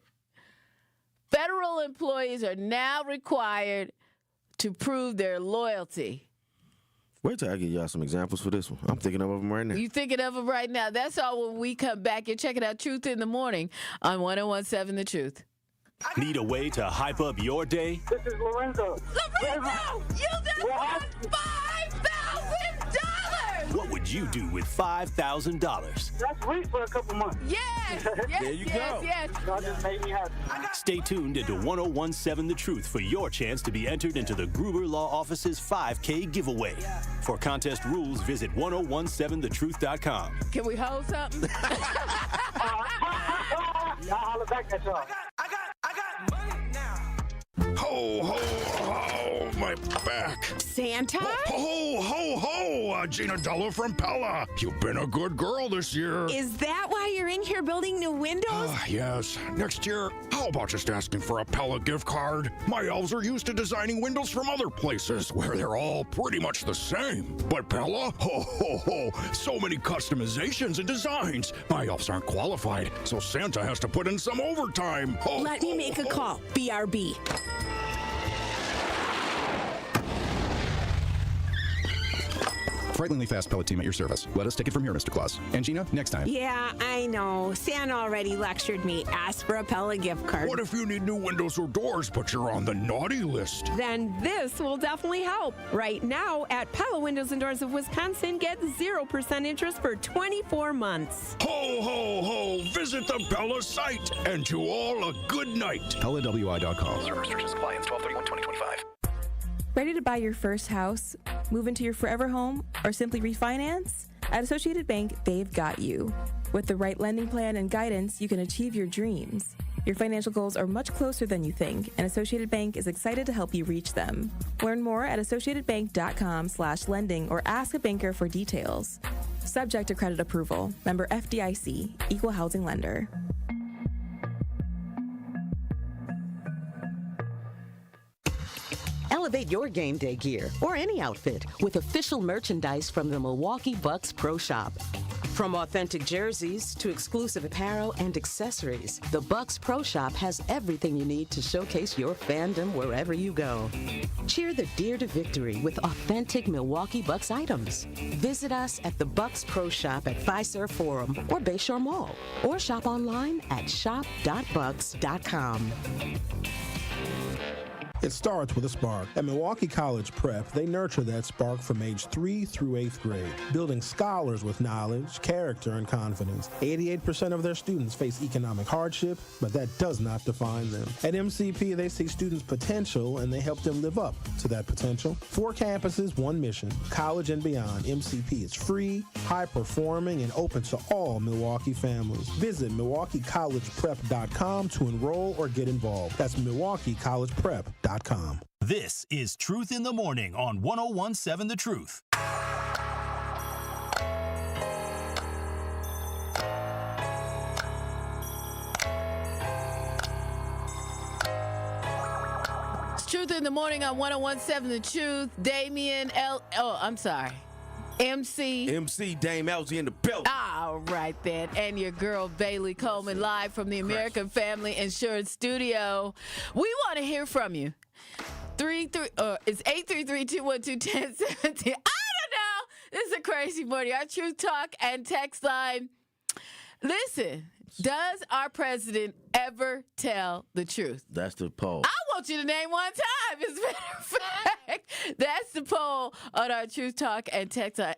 Federal employees are now required to prove their loyalty.
Wait till I give y'all some examples for this one. I'm thinking of them right now.
You thinking of them right now? That's all when we come back. You're checking out Truth in the Morning on 101.7 The Truth.
Need a way to hype up your day?
This is Lorenzo.
Lorenzo! You just won $5,000!
What would you do with $5,000?
That's sweet for a couple months.
Yes!
There you go.
Yes.
That just made me happy.
Stay tuned into 101.7 The Truth for your chance to be entered into the Gruber Law Office's 5K giveaway. For contest rules, visit 1017thetruth.com.
Can we hold something?
Y'all holler back at y'all.
I got money now. Ho, ho, ho, my back.
Santa?
Ho, ho, ho, Gina Della from Pella. You've been a good girl this year.
Is that why you're in here building new windows?
Yes. Next year, how about just asking for a Pella gift card? My elves are used to designing windows from other places where they're all pretty much the same. But Pella? Ho, ho, ho, so many customizations and designs. My elves aren't qualified, so Santa has to put in some overtime. Ho,
Let me make a call. BRB.
Frighteningly fast pellet team at your service. Let us take it from here, Mr. Claus. And Gina, next time.
Yeah, I know. Santa already lectured me. Ask for a Pella gift card.
What if you need new windows or doors, but you're on the naughty list?
Then this will definitely help. Right now, at Pella Windows and Doors of Wisconsin, get 0% interest for 24 months.
Ho, ho, ho! Visit the Pella site, and to all a good night.
PellaWI.com.
Service restrictions apply. Ends 12/31/2025.
Ready to buy your first house, move into your forever home, or simply refinance? At Associated Bank, they've got you. With the right lending plan and guidance, you can achieve your dreams. Your financial goals are much closer than you think, and Associated Bank is excited to help you reach them. Learn more at associatedbank.com/lending or ask a banker for details. Subject to credit approval. Member FDIC. Equal housing lender.
Elevate your game day gear or any outfit with official merchandise from the Milwaukee Bucks Pro Shop. From authentic jerseys to exclusive apparel and accessories, the Bucks Pro Shop has everything you need to showcase your fandom wherever you go. Cheer the Deer to victory with authentic Milwaukee Bucks items. Visit us at the Bucks Pro Shop at Fiserv Forum or Bayshore Mall, or shop online at shop.bucks.com.
It starts with a spark. At Milwaukee College Prep, they nurture that spark from age 3 through 8th grade, building scholars with knowledge, character, and confidence. 88% of their students face economic hardship, but that does not define them. At MCP, they see students' potential, and they help them live up to that potential. 4 campuses, 1 mission. College and beyond, MCP is free, high-performing, and open to all Milwaukee families. Visit MilwaukeeCollegePrep.com to enroll or get involved. That's MilwaukeeCollegePrep.com.
This is Truth in the Morning on 1017 The Truth.
It's Truth in the Morning on 1017 The Truth. MC
Dame Ellzey in the building.
All right then. And your girl Bailey Coleman live from the American Family Insurance Studio. We want to hear from you. It's 833-212-1017. I don't know. This is a crazy morning. Our Truth Talk and text line. Listen, does our president ever tell the truth?
That's the poll.
I want you to name one time, as a matter of fact. That's the poll on our Truth Talk and text line,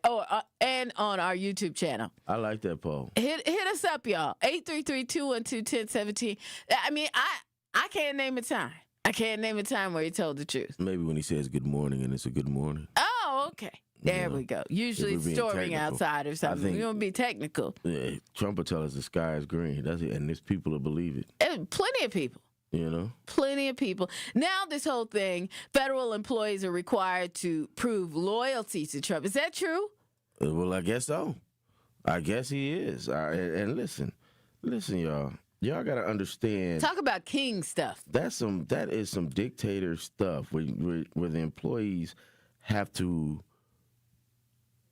and on our YouTube channel.
I like that poll.
Hit us up, y'all. 833-212-1017. I mean, I can't name a time. I can't name a time where he told the truth.
Maybe when he says good morning and it's a good morning.
Oh, okay. There we go. Usually it's storming outside or something. We don't be technical.
Yeah, Trump will tell us the sky is green. That's it. And there's people that believe it.
And plenty of people.
You know?
Plenty of people. Now this whole thing, federal employees are required to prove loyalty to Trump. Is that true?
Well, I guess so. I guess he is. And listen, y'all. Y'all got to understand.
Talk about king stuff.
That is some dictator stuff where the employees have to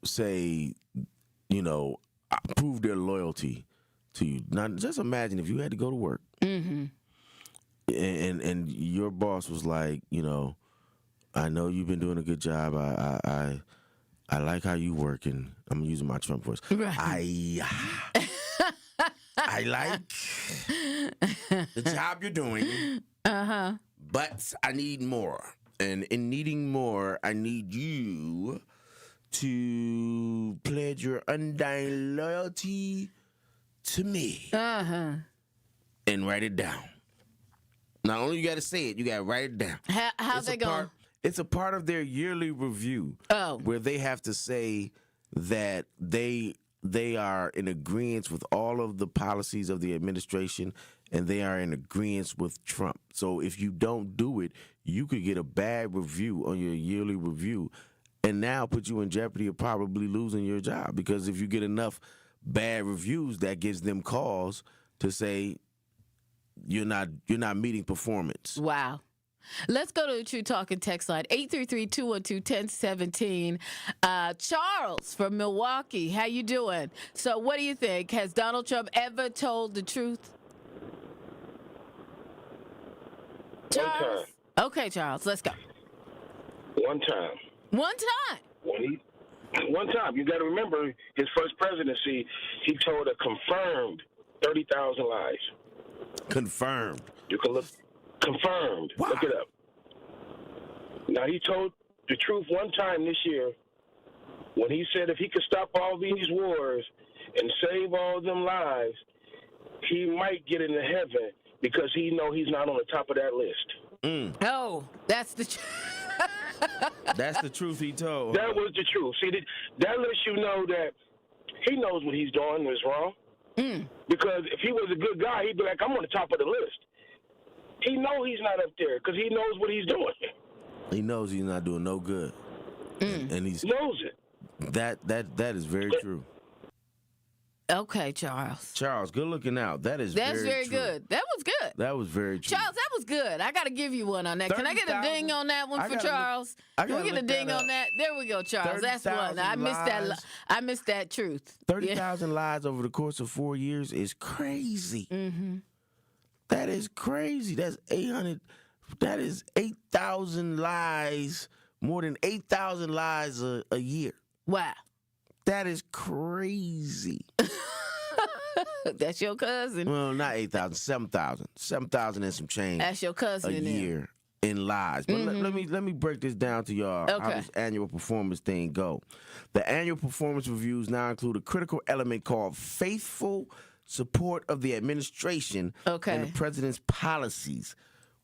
say, prove their loyalty to you. Now, just imagine if you had to go to work, and your boss was like, I know you've been doing a good job. I like how you work, and I'm using my Trump voice.
Right.
I like the job you're doing. But I need more. And in needing more, I need you to pledge your undying loyalty to me. And write it down. Not only you got to say it, you got to write it down.
How's that going?
It's a part of their yearly review where they have to say that they are in agreement with all of the policies of the administration, and they are in agreement with Trump. So if you don't do it, you could get a bad review on your yearly review, and now put you in jeopardy of probably losing your job. Because if you get enough bad reviews, that gives them cause to say you're not meeting performance.
Wow. Let's go to the True Talking text line, 833-212-1017. Charles from Milwaukee, how you doing? So what do you think? Has Donald Trump ever told the truth? Charles?
One time.
Okay, Charles, let's go.
One time.
One time?
One time, you got to remember his first presidency, he told a confirmed 30,000 lies.
Confirmed.
You can look. Confirmed. Wow. Look it up. Now, he told the truth one time this year when he said if he could stop all these wars and save all them lives, he might get into heaven because he know he's not on the top of that list.
Oh, that's the
That's the truth he told.
That was the truth. See, that lets you know that he knows what he's doing is wrong. Because if he was a good guy, he'd be like, I'm on the top of the list. He knows he's not up there because he knows what he's doing.
He knows he's not doing no good. And he
knows it.
That is very true.
Okay, Charles.
Charles, good looking out. That's
very
true.
good. That was good.
That was very true.
Charles, that was good. I got to give you one on that. Can I get a ding on that one for Charles? Can we get a ding on that? There we go, Charles. That's one. I missed that. I missed that truth.
30,000 lies over the course of 4 years is crazy. That is crazy. That's 800. That is 8,000 lies. More than 8,000 lies a year.
Wow.
That is crazy.
That's your cousin.
Well, not 8,000, 7,000. 7,000 and some change.
That's your cousin
a year in lies. But let me break this down to y'all.
Okay.
How this annual performance thing go. The annual performance reviews now include a critical element called faithful support of the administration and the president's policies,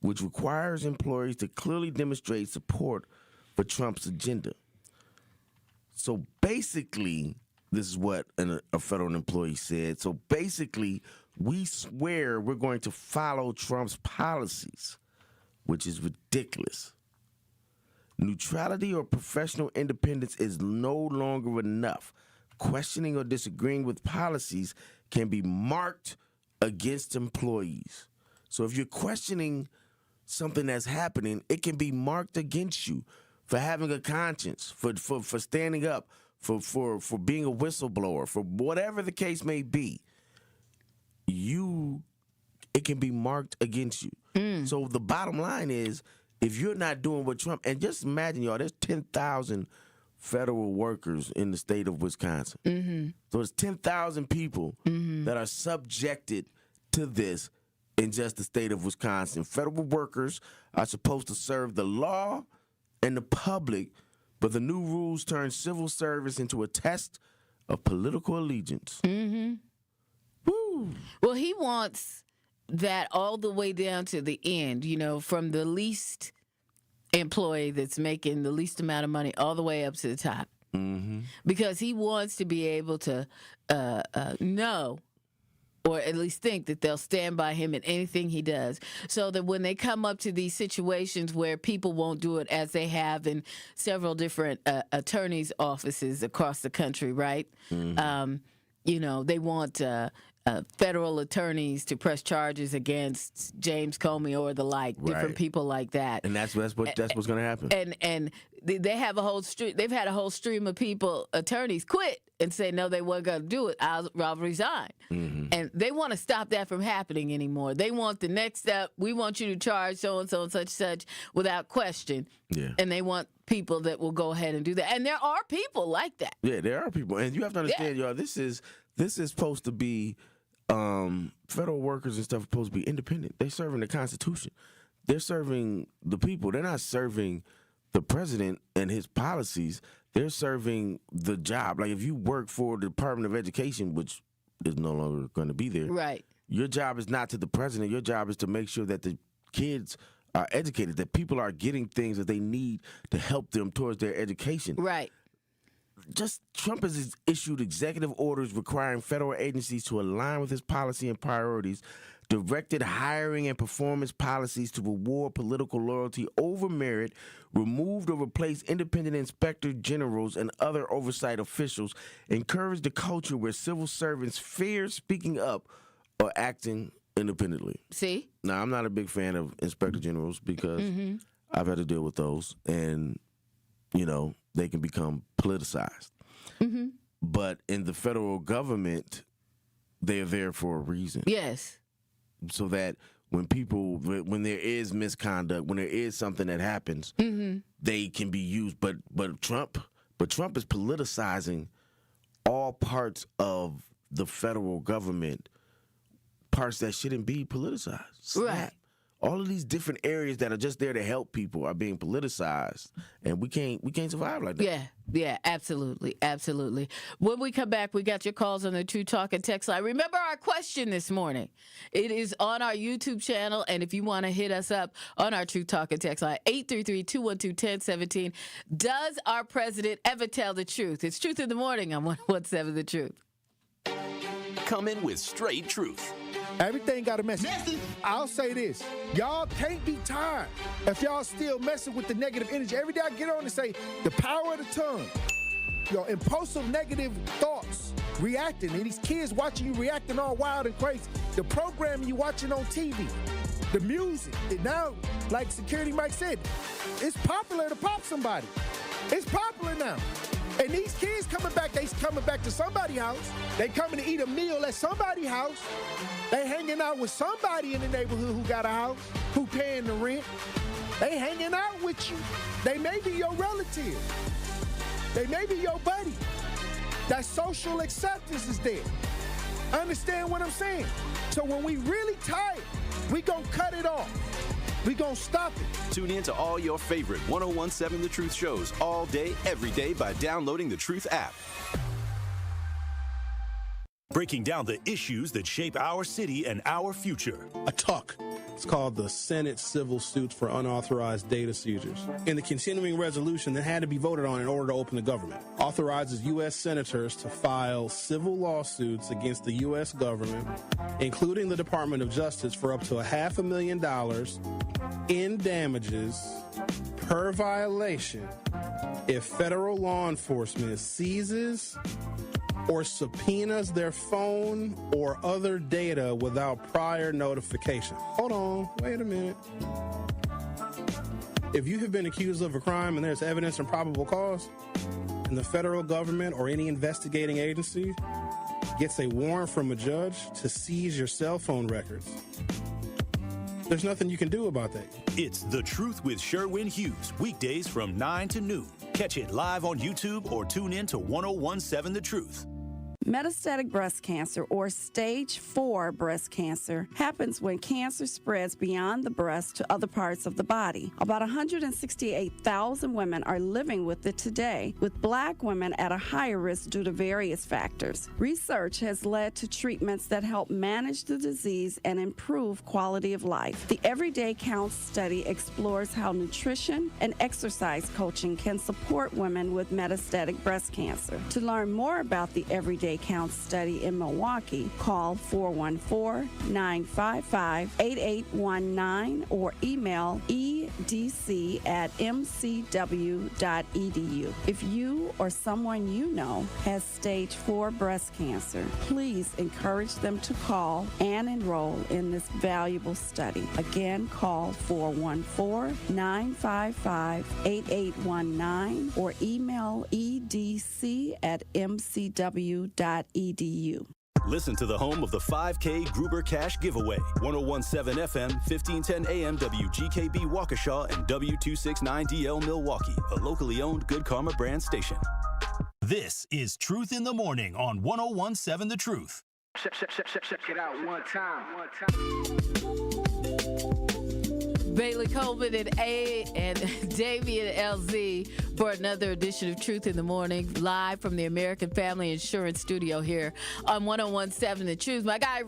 which requires employees to clearly demonstrate support for Trump's agenda. So basically, this is what a federal employee said. So basically, we swear we're going to follow Trump's policies, which is ridiculous. Neutrality or professional independence is no longer enough. Questioning or disagreeing with policies can be marked against employees. So if you're questioning something that's happening, it can be marked against you for having a conscience, for standing up, for being a whistleblower, for whatever the case may be. It can be marked against you. So the bottom line is, if you're not doing what Trump, and just imagine, y'all, there's 10,000 federal workers in the state of Wisconsin. So it's 10,000 people that are subjected to this in just the state of Wisconsin. Federal workers are supposed to serve the law and the public, but the new rules turn civil service into a test of political allegiance.
Woo. Well, he wants that all the way down to the end, from the least employee that's making the least amount of money all the way up to the top. Because he wants to be able to know, or at least think, that they'll stand by him in anything he does, so that when they come up to these situations where people won't do it, as they have in several different attorneys' offices across the country, right? They want federal attorneys to press charges against James Comey or the like, different people like that.
And that's what's going to happen.
And they have a whole stream. They've had a whole stream of people, attorneys, quit and say no, they weren't going to do it. I'll resign. And they want to stop that from happening anymore. They want the next step. We want you to charge so and so and such without question.
Yeah.
And they want people that will go ahead and do that. And there are people like that.
Yeah, there are people, and you have to understand, y'all. This is supposed to be federal workers and stuff are supposed to be independent. They're serving the Constitution. They're serving the people. They're not serving the president and his policies. They're serving the job. Like if you work for the Department of Education, which is no longer going to be there,
right?
Your job is not to the president. Your job is to make sure that the kids are educated, that people are getting things that they need to help them towards their education.
Right.
Trump has issued executive orders requiring federal agencies to align with his policy and priorities, directed hiring and performance policies to reward political loyalty over merit, removed or replaced independent inspector generals and other oversight officials, encouraged a culture where civil servants fear speaking up or acting independently.
See?
Now, I'm not a big fan of inspector generals because I've had to deal with those, and, they can become politicized. But in the federal government, they're there for a reason.
Yes.
So that when there is misconduct, when there is something that happens, they can be used. But Trump But Trump is politicizing all parts of the federal government, parts that shouldn't be politicized.
Right.
All of these different areas that are just there to help people are being politicized, and we can't survive like that.
Yeah, absolutely. When we come back, we got your calls on the True Talk and text line. Remember our question this morning. It is on our YouTube channel, and if you want to hit us up on our True Talk and text line, 833-212-1017. Does our president ever tell the truth? It's Truth in the Morning on 101.7 The Truth.
Come in with straight truth.
Everything got a message. I'll say this. Y'all can't be tired if y'all still messing with the negative energy. Every day I get on and say, the power of the tongue. Your impulsive negative thoughts, reacting, and these kids watching you reacting all wild and crazy. The programming you watching on TV, the music. And now, like Security Mike said, it's popular to pop somebody. It's popular now. And these kids coming back, they coming back to somebody's house. They coming to eat a meal at somebody's house. They hanging out with somebody in the neighborhood who got a house, who paying the rent. They hanging out with you. They may be your relative. They may be your buddy. That social acceptance is there. Understand what I'm saying? So when we really tired, we gonna cut it off. We gonna stop it.
Tune in to all your favorite 101.7 The Truth shows all day, every day by downloading the Truth app. Breaking down the issues that shape our city and our future.
A TUC. It's called the Senate Civil Suits for Unauthorized Data Seizures. In the continuing resolution that had to be voted on in order to open the government, authorizes U.S. senators to file civil lawsuits against the U.S. government, including the Department of Justice, for up to $500,000 in damages per violation if federal law enforcement seizes or subpoenas their phone or other data without prior notification. Hold on, wait a minute. If you have been accused of a crime and there's evidence and probable cause, and the federal government or any investigating agency gets a warrant from a judge to seize your cell phone records, there's nothing you can do about that.
It's The Truth with Sherwin Hughes, weekdays from 9 to noon. Catch it live on YouTube or tune in to 101.7 The Truth.
Metastatic breast cancer, or stage 4 breast cancer, happens when cancer spreads beyond the breast to other parts of the body. About 168,000 women are living with it today, with Black women at a higher risk due to various factors. Research has led to treatments that help manage the disease and improve quality of life. The Everyday Counts study explores how nutrition and exercise coaching can support women with metastatic breast cancer. To learn more about the Everyday Counts study in Milwaukee, call 414-955-8819 or email edc@mcw.edu. If you or someone you know has stage 4 breast cancer, please encourage them to call and enroll in this valuable study. Again, call 414-955-8819 or email edc@mcw.edu.
Listen to the home of the 5K Gruber Cash Giveaway. 101.7 FM, 1510 AM WGKB Waukesha and W269DL Milwaukee, a locally owned Good Karma brand station. This is Truth in the Morning on 101.7 The Truth.
Check it out one time.
Bailey Coleman and Dame Ellzey for another edition of Truth in the Morning, live from the American Family Insurance Studio here on 101.7 The Truth. My guy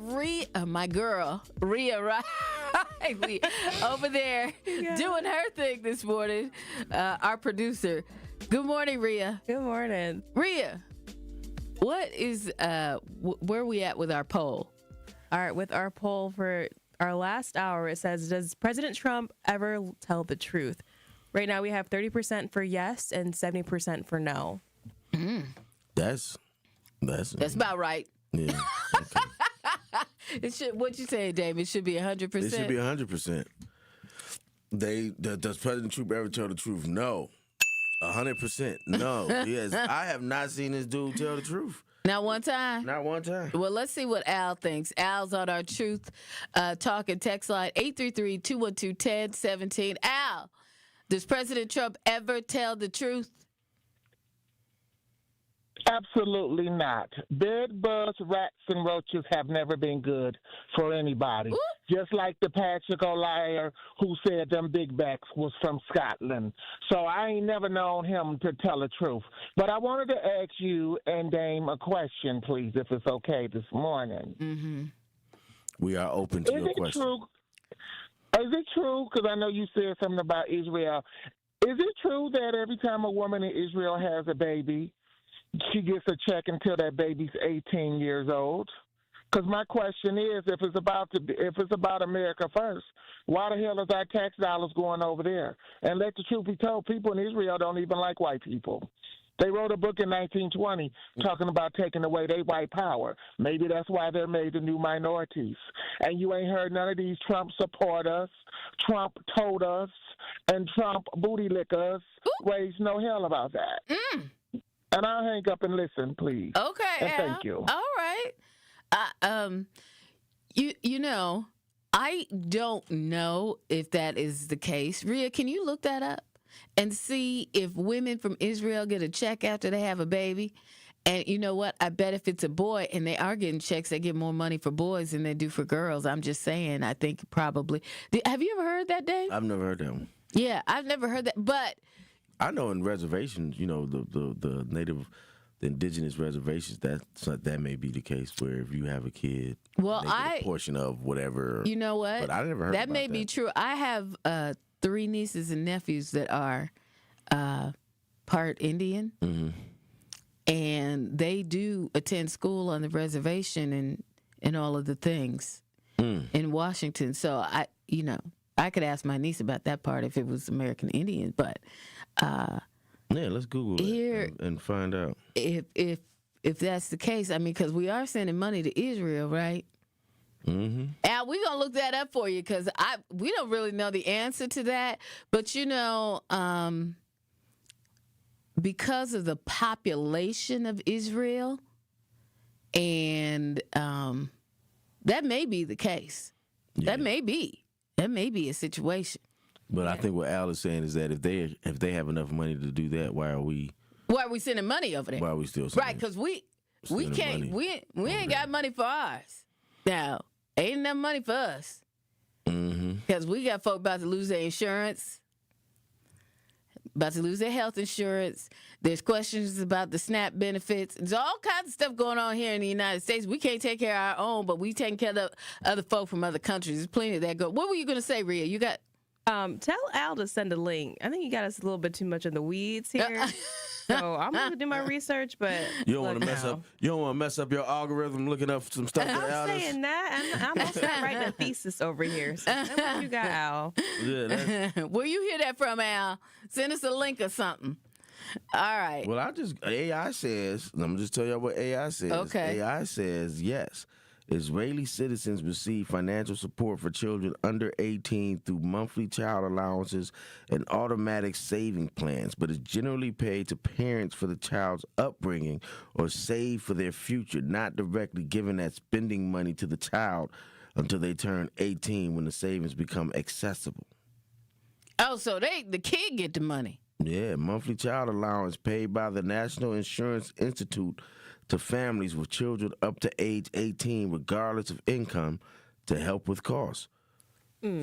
my girl Rhea Riley over there doing her thing this morning. Our producer. Good morning, Rhea.
Good morning,
Rhea. What is where are we at with our poll?
All right, with our poll for our last hour, it says, does President Trump ever tell the truth? Right now we have 30% for yes and 70% for no.
That's
about right.
Yeah. Okay.
It should. What you say, Dave? It should be 100%.
It should be 100%. Does President Trump ever tell the truth? No. 100%. No. Yes. I have not seen this dude tell the truth.
Not one time?
Not one time.
Well, let's see what Al thinks. Al's on our Truth Talk and text line, 833-212-1017. Al, does President Trump ever tell the truth?
Absolutely not. Bed bugs, rats, and roaches have never been good for anybody. Ooh. Just like the Patrick O'Liar who said them big backs was from Scotland. So I ain't never known him to tell the truth. But I wanted to ask you and Dame a question, please, if it's okay this morning.
Mm-hmm.
We are open to your question.
Is it true, because I know you said something about Israel, is it true that every time a woman in Israel has a baby, she gets a check until that baby's 18 years old? Because my question is, if it's about America first, why the hell is our tax dollars going over there? And let the truth be told, people in Israel don't even like white people. They wrote a book in 1920 talking about taking away their white power. Maybe that's why they're made the new minorities. And you ain't heard none of these Trump supporters, Trump told us, and Trump booty lickers raise no hell about that.
Mm.
And I'll hang up and listen, please.
Okay,
and
Al.
thank you.
All right. You know, I don't know if that is the case. Rhea, can you look that up and see if women from Israel get a check after they have a baby? And you know what? I bet if it's a boy and they are getting checks, they get more money for boys than they do for girls. I'm just saying. I think probably. Have you ever heard that, Dave?
I've never heard that one.
Yeah, I've never heard that. But
I know in reservations, you know, the indigenous reservations, that may be the case where if you have a kid,
well,
they get a portion of whatever.
You know what?
But I never heard
that. May be true. I have 3 nieces and nephews that are part Indian,
mm-hmm.
and they do attend school on the reservation and all of the things in Washington. So I could ask my niece about that part if it was American Indian, but
yeah, let's Google it and find out
if that's the case. I mean, because we are sending money to Israel, right?
Mm-hmm.
Al, we're gonna look that up for you because we don't really know the answer to that, but you know, because of the population of Israel, and that may be the case. Yeah. That may be a situation.
But I think what Al is saying is that if they have enough money to do that, why are we
sending money over there?
Why are we still sending?
Right, because we can't we ain't got money for ours. Now, ain't enough money for us. Because we got folk about to lose their insurance, about to lose their health insurance. There's questions about the SNAP benefits. There's all kinds of stuff going on here in the United States. We can't take care of our own, but we taking care of other folk from other countries. There's plenty of that go. What were you going to say, Rhea? You got...
Tell Al to send a link. I think you got us a little bit too much in the weeds here. So I'm gonna do my research, but
you don't want to mess up. You don't want to mess up your algorithm looking up some stuff.
I'm saying that. I'm also writing a thesis over here. So that's what you got, Al.
Yeah,
where you hear that from, Al? Send us a link or something. All right.
Well, AI says. I'm just tell you what AI says.
Okay.
AI says yes. Israeli citizens receive financial support for children under 18 through monthly child allowances and automatic saving plans, but is generally paid to parents for the child's upbringing or saved for their future, not directly given as spending money to the child until they turn 18 when the savings become accessible.
Oh, so the kid get the money.
Yeah, monthly child allowance paid by the National Insurance Institute to families with children up to age 18, regardless of income, to help with costs.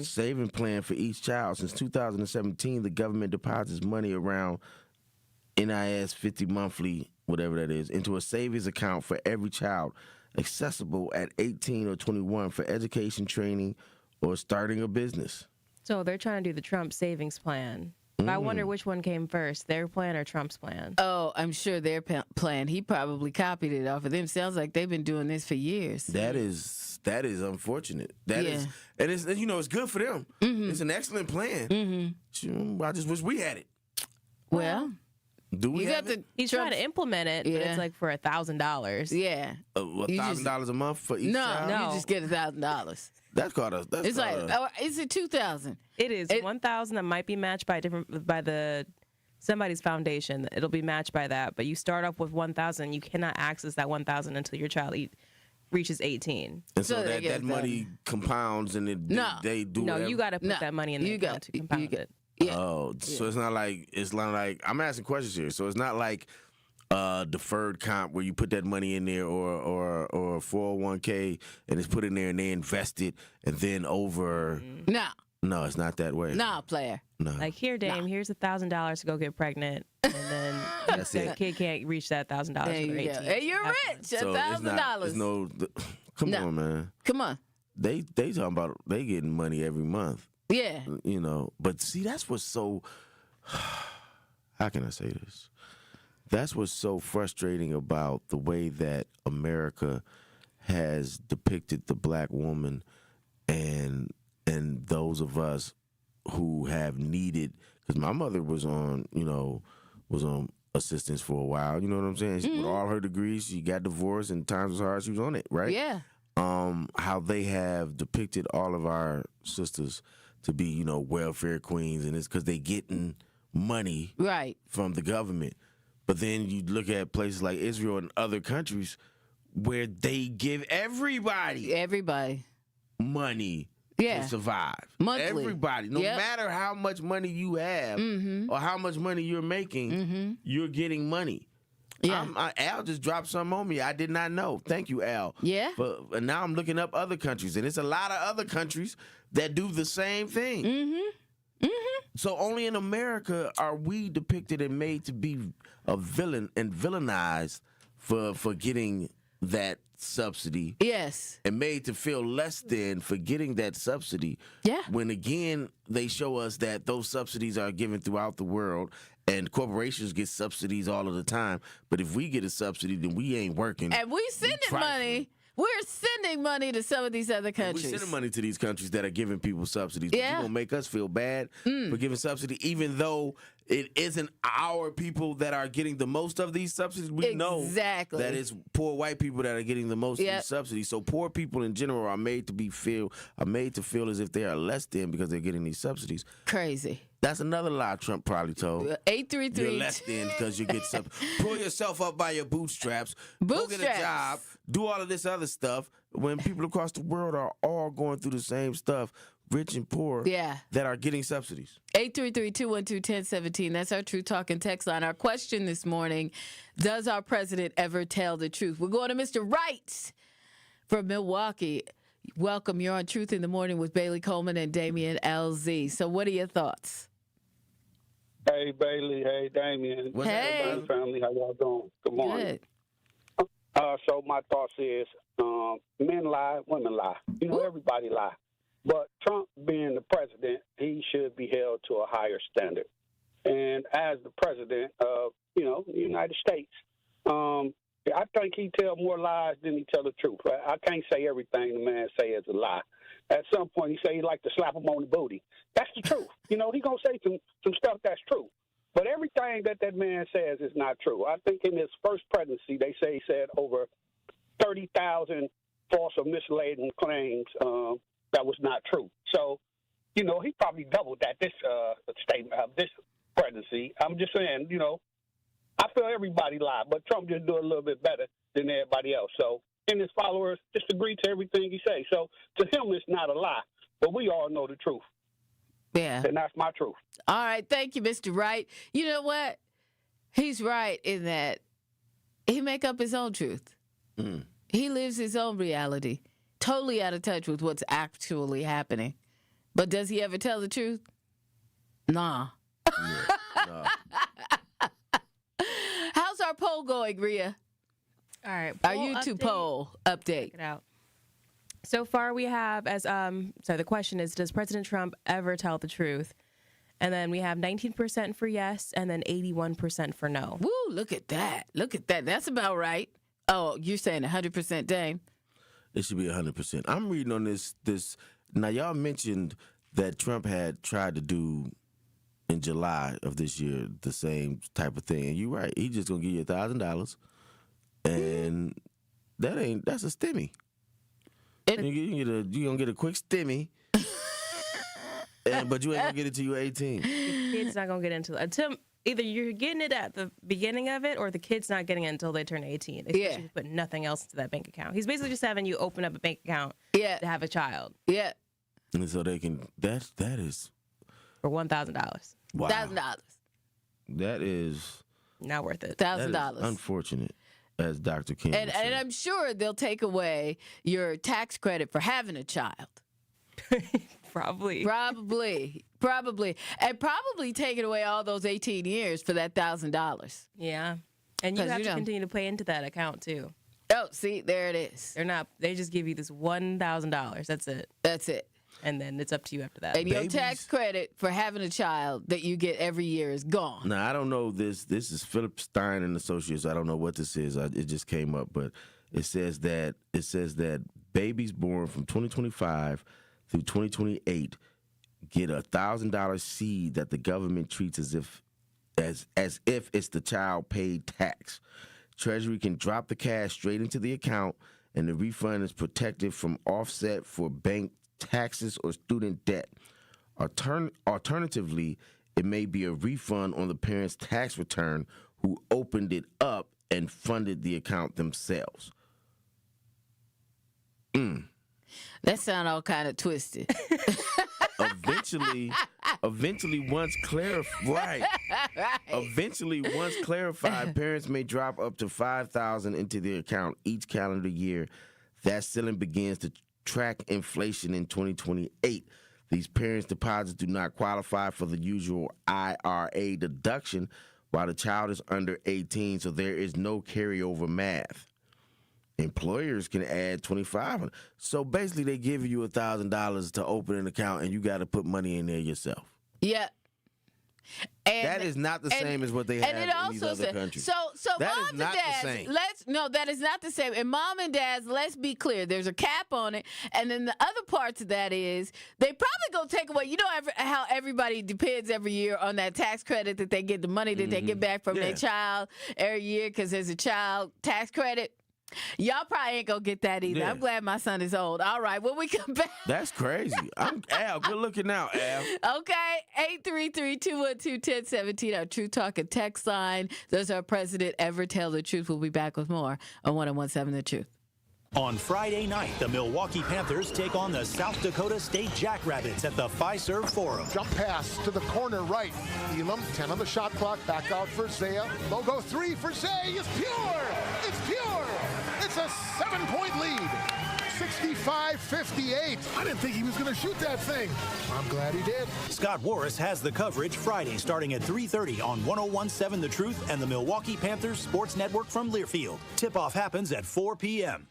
Saving plan for each child. Since 2017, the government deposits money around NIS 50 monthly, whatever that is, into a savings account for every child, accessible at 18 or 21 for education, training, or starting a business.
So they're trying to do the Trump savings plan. I wonder which one came first, their plan or Trump's plan.
Oh, I'm sure their plan. He probably copied it off of them. Sounds like they've been doing this for years.
That is unfortunate. That is, and it's it's good for them. Mm-hmm. It's an excellent plan. Mm-hmm. I just wish we had it.
Well,
do we have it?
He's trying to implement it, but it's like for $1,000.
Yeah,
$1,000 a month for each child?
No, you just get $1,000.
That's called a.
It's is it 2,000?
It is 1,000 that might be matched by somebody's foundation. It'll be matched by that, but you start off with 1,000. You cannot access that 1,000 until your child reaches 18.
And so that money compounds, and they do.
No, you got to put that money in the account to compound it.
Yeah.
Oh, so it's not like I'm asking questions here. So it's not like deferred comp where you put that money in there, or 401k and it's put in there and they invest it, and then over. No, it's not that way.
Nah, player.
No.
Like, here, Dame, here's $1,000 to go get pregnant, and then
That's
the
it.
kid can't reach that $1,000 for
There you
18.
go. Hey, you're rich.
So
$1,000.
it's no. Come on, man.
Come on.
They talking about they getting money every month.
Yeah.
You know, but see, that's what's so. How can I say this? That's what's so frustrating about the way that America has depicted the black woman, and those of us who have needed, because my mother was on assistance for a while. You know what I'm saying? With all her degrees, she got divorced, and times was hard. She was on it, right?
Yeah.
How they have depicted all of our sisters to be, welfare queens, and it's because they getting money from the government. But then you look at places like Israel and other countries where they give everybody money to survive.
Monthly.
Everybody. No matter how much money you have or how much money you're making, you're getting money. Yeah. Al just dropped something on me I did not know. Thank you, Al.
Yeah.
And now I'm looking up other countries, and it's a lot of other countries that do the same thing. So only in America are we depicted and made to be a villain and villainized for getting that subsidy.
Yes.
And made to feel less than for getting that subsidy.
Yeah.
When again, they show us that those subsidies are given throughout the world, and corporations get subsidies all of the time. But if we get a subsidy, then we ain't working.
And we sending money. We're sending money to some of these other countries.
We're sending money to these countries that are giving people subsidies.
Yeah.
But you're going to make us feel bad for giving subsidy, even though it isn't our people that are getting the most of these subsidies. We know that it's poor white people that are getting the most of these subsidies. So poor people in general are made to feel as if they are less than because they're getting these subsidies.
Crazy.
That's another lie Trump probably told.
833.
You're less than because you get something. Pull yourself up by your bootstraps. Go get a job. Do all of this other stuff. When people across the world are all going through the same stuff, rich and poor, that are getting subsidies.
833-212-1017. That's our True Talk and text line. Our question this morning, does our president ever tell the truth? We're going to Mr. Wright from Milwaukee. Welcome. You're on Truth in the Morning with Bailey Coleman and Dame Ellzey. So what are your thoughts?
Hey, Bailey. Hey, Damien. Hey. Family. How y'all doing? Good morning.
Good.
So my thoughts is men lie, women lie. Everybody lie. But Trump being the president, he should be held to a higher standard. And as the president of, the United States, I think he tell more lies than he tell the truth. I can't say everything the man say is a lie. At some point, he say he like to slap him on the booty. That's the truth. He gonna say some stuff that's true. But everything that man says is not true. I think in his first presidency, they say he said over 30,000 false or misleading claims that was not true. So, he probably doubled that this statement of this presidency. I'm just saying, I feel everybody lie, but Trump just do it a little bit better than everybody else. So, and his followers just agree to everything he say. So, to him, it's not a lie, but we all know the truth.
Yeah.
And that's my truth.
All right. Thank you, Mr. Wright. You know what? He's right in that he make up his own truth. He lives his own reality, totally out of touch with what's actually happening. But does he ever tell the truth? Nah. How's our poll going, Rhea?
All right.
Our YouTube poll update.
Check it out. So far, we have the question is, does President Trump ever tell the truth? And then we have 19% for yes, and then 81% for no.
Woo, look at that. Look at that. That's about right. Oh, you're saying 100%, Dame?
It should be 100%. I'm reading on this. Now, y'all mentioned that Trump had tried to do in July of this year the same type of thing. And you're right. He's just going to give you $1,000. And that's a stimmy. You're going to get a quick stimmy. But you ain't going to get it till you're 18.
The kid's not going to get into it. Until either you're getting it at the beginning of it or the kid's not getting it until they turn 18. They put nothing else into that bank account. He's basically just having you open up a bank account to have a child.
Yeah.
And so they can, that is.
For $1,000.
Wow.
$1,000.
That is
Not worth it.
$1,000.
Unfortunate, as Dr. King
And I'm sure they'll take away your tax credit for having a child.
Probably.
And probably taking away all those 18 years for that $1,000.
Yeah. And you have to continue to pay into that account, too.
Oh, see, there it is.
They just give you this $1,000. That's it. And then it's up to you after that.
And your tax credit for having a child that you get every year is gone.
Now, I don't know this. This is Philip Stein and Associates. I don't know what this is. It just came up, but it says that babies born from 2025 through 2028 get a $1,000 seed that the government treats as if it's the child paid tax. Treasury can drop the cash straight into the account, and the refund is protected from offset for bank taxes or student debt. Alternatively, it may be a refund on the parent's tax return who opened it up and funded the account themselves.
That sound all kind of twisted.
Eventually, once clarified, parents may drop up to $5,000 into the account each calendar year. That ceiling begins to track inflation in 2028. These parents' deposits do not qualify for the usual IRA deduction while the child is under 18, so there is no carryover math. Employers can add $2,500. So basically, they give you $1,000 to open an account, and you got to put money in there yourself.
Yeah. And
that is not the same as what they have in these other countries.
So
that
moms
is not
and dads,
the same.
that is not the same. And mom and dads, let's be clear. There's a cap on it. And then the other parts of that is they probably going to take away, how everybody depends every year on that tax credit that they get, the money that they get back from their child every year because there's a child tax credit. Y'all probably ain't gonna get that either. Yeah. I'm glad my son is old. All right, when we come back.
That's crazy. Al, good looking out, Al.
Okay, 833-212-1017, our Truth Talk and text line. Does our president ever tell the truth? We'll be back with more on 101.7 The Truth.
On Friday night, the Milwaukee Panthers take on the South Dakota State Jackrabbits at the Fiserv Forum.
Jump pass to the corner right. Elam, 10 on the shot clock. Back out for Zaya. Logo 3 for Zay is pure. It's pure. It's a 7-point lead. 65-58. I didn't think he was going to shoot that thing. I'm glad he did.
Scott Warris has the coverage Friday starting at 3:30 on 101.7 The Truth and the Milwaukee Panthers Sports Network from Learfield. Tip-off happens at 4 p.m.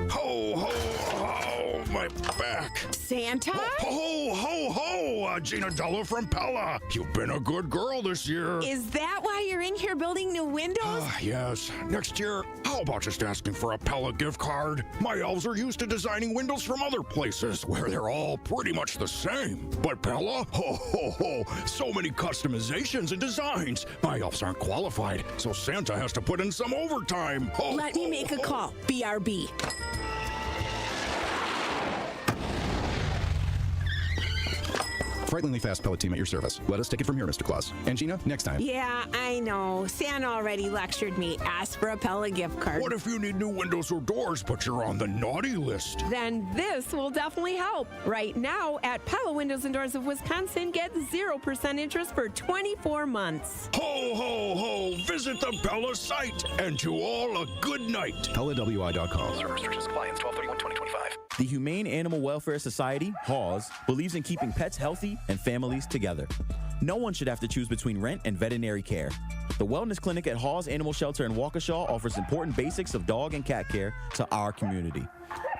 Ho, ho, ho, my back.
Santa?
Ho, ho, ho, Gina Della from Pella. You've been a good girl this year.
Is that why you're in here building new windows?
Yes. Next year, how about just asking for a Pella gift card? My elves are used to designing windows from other places where they're all pretty much the same. But Pella? Ho, ho, ho, so many customizations and designs. My elves aren't qualified, so Santa has to put in some overtime. Ho,
Let me make a call. BRB.
Frighteningly fast pellet team at your service. Let us take it from here, Mr. Claus. And Gina, next time.
Yeah, I know. Santa already lectured me. Ask for a Pella gift card.
What if you need new windows or doors, but you're on the naughty list?
Then this will definitely help. Right now, at Pella Windows and Doors of Wisconsin, get 0% interest for 24 months.
Ho, ho, ho! Visit the Pella site. And to all, a good night.
PellaWI.com.
Service restrictions apply. Ends 12/31/2025.
The Humane Animal Welfare Society, HAWS, believes in keeping pets healthy and families together. No one should have to choose between rent and veterinary care. The Wellness Clinic at Hawes Animal Shelter in Waukesha offers important basics of dog and cat care to our community.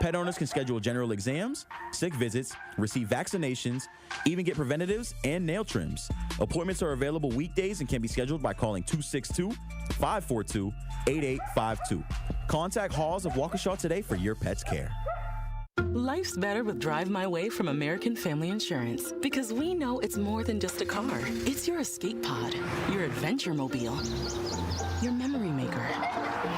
Pet owners can schedule general exams, sick visits, receive vaccinations, even get preventatives and nail trims. Appointments are available weekdays and can be scheduled by calling 262-542-8852. Contact Hawes of Waukesha today for your pet's care.
Life's better with Drive My Way from American Family Insurance because we know it's more than just a car. It's your escape pod, your adventure mobile, your memory maker.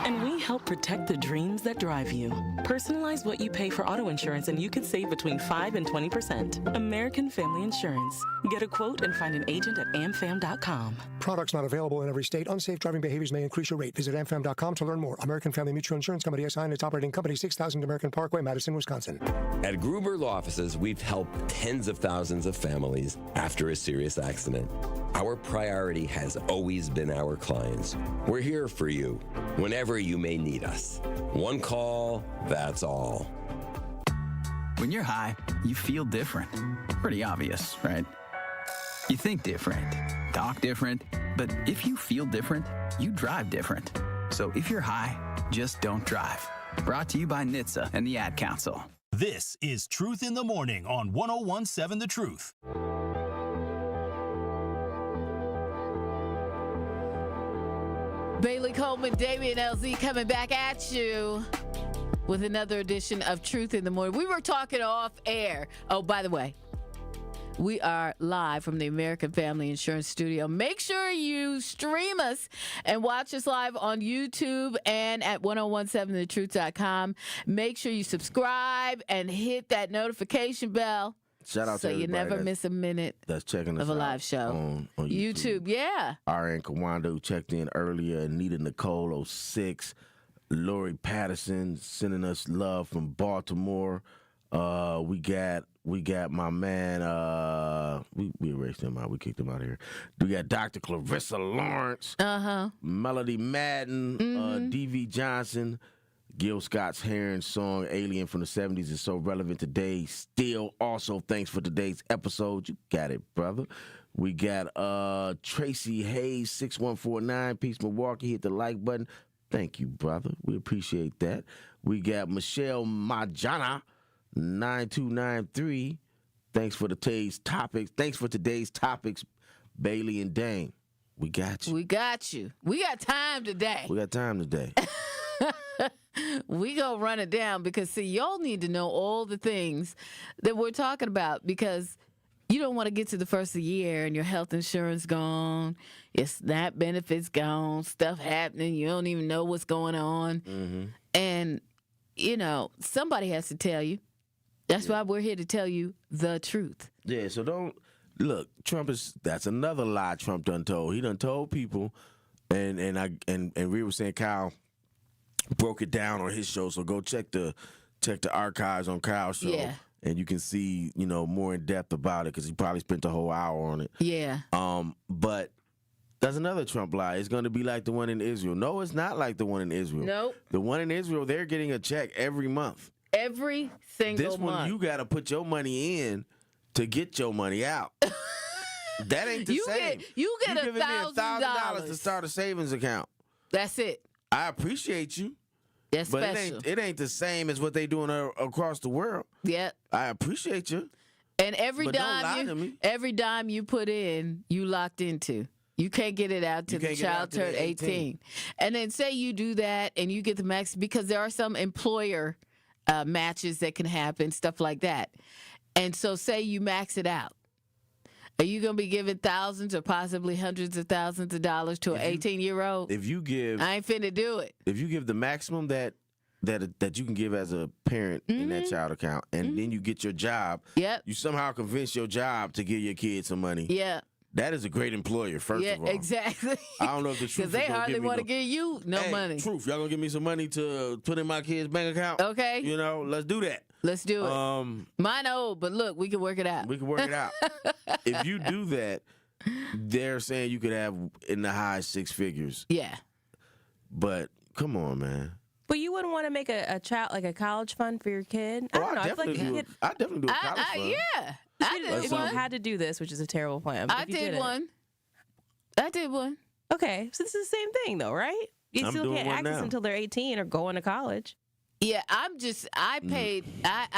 And we help protect the dreams that drive you. Personalize what you pay for auto insurance and you could save between 5 and 20%. American Family Insurance. Get a quote and find an agent at amfam.com.
Products not available in every state. Unsafe driving behaviors may increase your rate. Visit amfam.com to learn more. American Family Mutual Insurance Company SI and its operating company, 6000 American Parkway, Madison, Wisconsin.
At Gruber Law Offices, we've helped tens of thousands of families after a serious accident. Our priority has always been our clients. We're here for you whenever you may need us. One call, that's all.
When you're high, you feel different. Pretty obvious, right? You think different, talk different, but if you feel different, you drive different. So if you're high, just don't drive. Brought to you by NHTSA and the Ad Council.
This is Truth in the Morning on 101.7 The Truth.
Bailey Coleman, Dame Ellzey coming back at you with another edition of Truth in the Morning. We were talking off air. Oh, by the way, we are live from the American Family Insurance Studio. Make sure you stream us and watch us live on YouTube and at 1017thetruth.com. Make sure you subscribe and hit that notification bell.
Shout out
so
to
you never miss a minute
that's checking us
of a
out
live show
on YouTube.
Yeah.
RN Kawanda, who checked in earlier, Anita Nicole 06, Lori Patterson sending us love from Baltimore. We got my man. We erased him out. We kicked him out of here. We got Dr. Clarissa Lawrence. Melody Madden. D.V. Johnson. Gil Scott's Heron song "Alien" from the 70s is so relevant today. Still, also thanks for today's episode. You got it, brother. We got Tracy Hayes 6149 Peace Milwaukee. Hit the like button. Thank you, brother. We appreciate that. We got Michelle Majana 9293. Thanks for today's topics. Thanks for today's topics, Bailey and Dane. We got you.
We got you. We got time today.
We got time today.
We gonna run it down because, see, y'all need to know all the things that we're talking about because you don't want to get to the first of the year and your health insurance gone, your SNAP benefits gone, stuff happening, you don't even know what's going on. And, you know, somebody has to tell you. That's why we're here to tell you the truth.
Yeah, so don't, look, that's another lie Trump done told. He done told people, and Rhea was saying Kyle broke it down on his show, so go check the archives on Kyle's show.
Yeah.
And you can see, you know, more in depth about it because he probably spent the whole hour on it.
Yeah.
But that's another Trump lie. It's going to be like the one in Israel. No, it's not like the one in Israel.
Nope.
The one in Israel, they're getting a check every month.
Every single month.
This one, you got to put your money in to get your money out. That ain't the same.
You get
$1,000 to start a savings account.
That's it.
I appreciate you.
That's
but
special.
it ain't the same as what they doing across the world.
Yeah.
I appreciate you.
And every dime you put in, you locked into. You can't get it out till the child turned 18. And then say you do that and you get the max, because there are some employer matches that can happen, stuff like that. And so say you max it out. Are you going to be giving thousands or possibly hundreds of thousands of dollars to an 18-year-old?
If you give,
I ain't finna do it.
If you give the maximum that you can give as a parent in that child account, and then you get your job, you somehow convince your job to give your kids some money.
Yeah.
That is a great employer, first of all.
Yeah, exactly.
I don't know if the truth
because they hardly want to give you money.
Truth, y'all gonna give me some money to put in my kid's bank account?
Okay.
You know, let's do that.
Let's do it. Mine old, but look, we can work it out.
We can work it out. If you do that, they're saying you could have in the high six figures.
Yeah.
But come on, man.
But you wouldn't want to make a child like a college fund for your kid? I don't know.
I definitely do a college fund.
Yeah.
If you had to do this, which is a terrible plan.
I did one. I did one.
Okay. So this is the same thing, though, right? You still can't access until they're 18 or going to college.
Yeah, I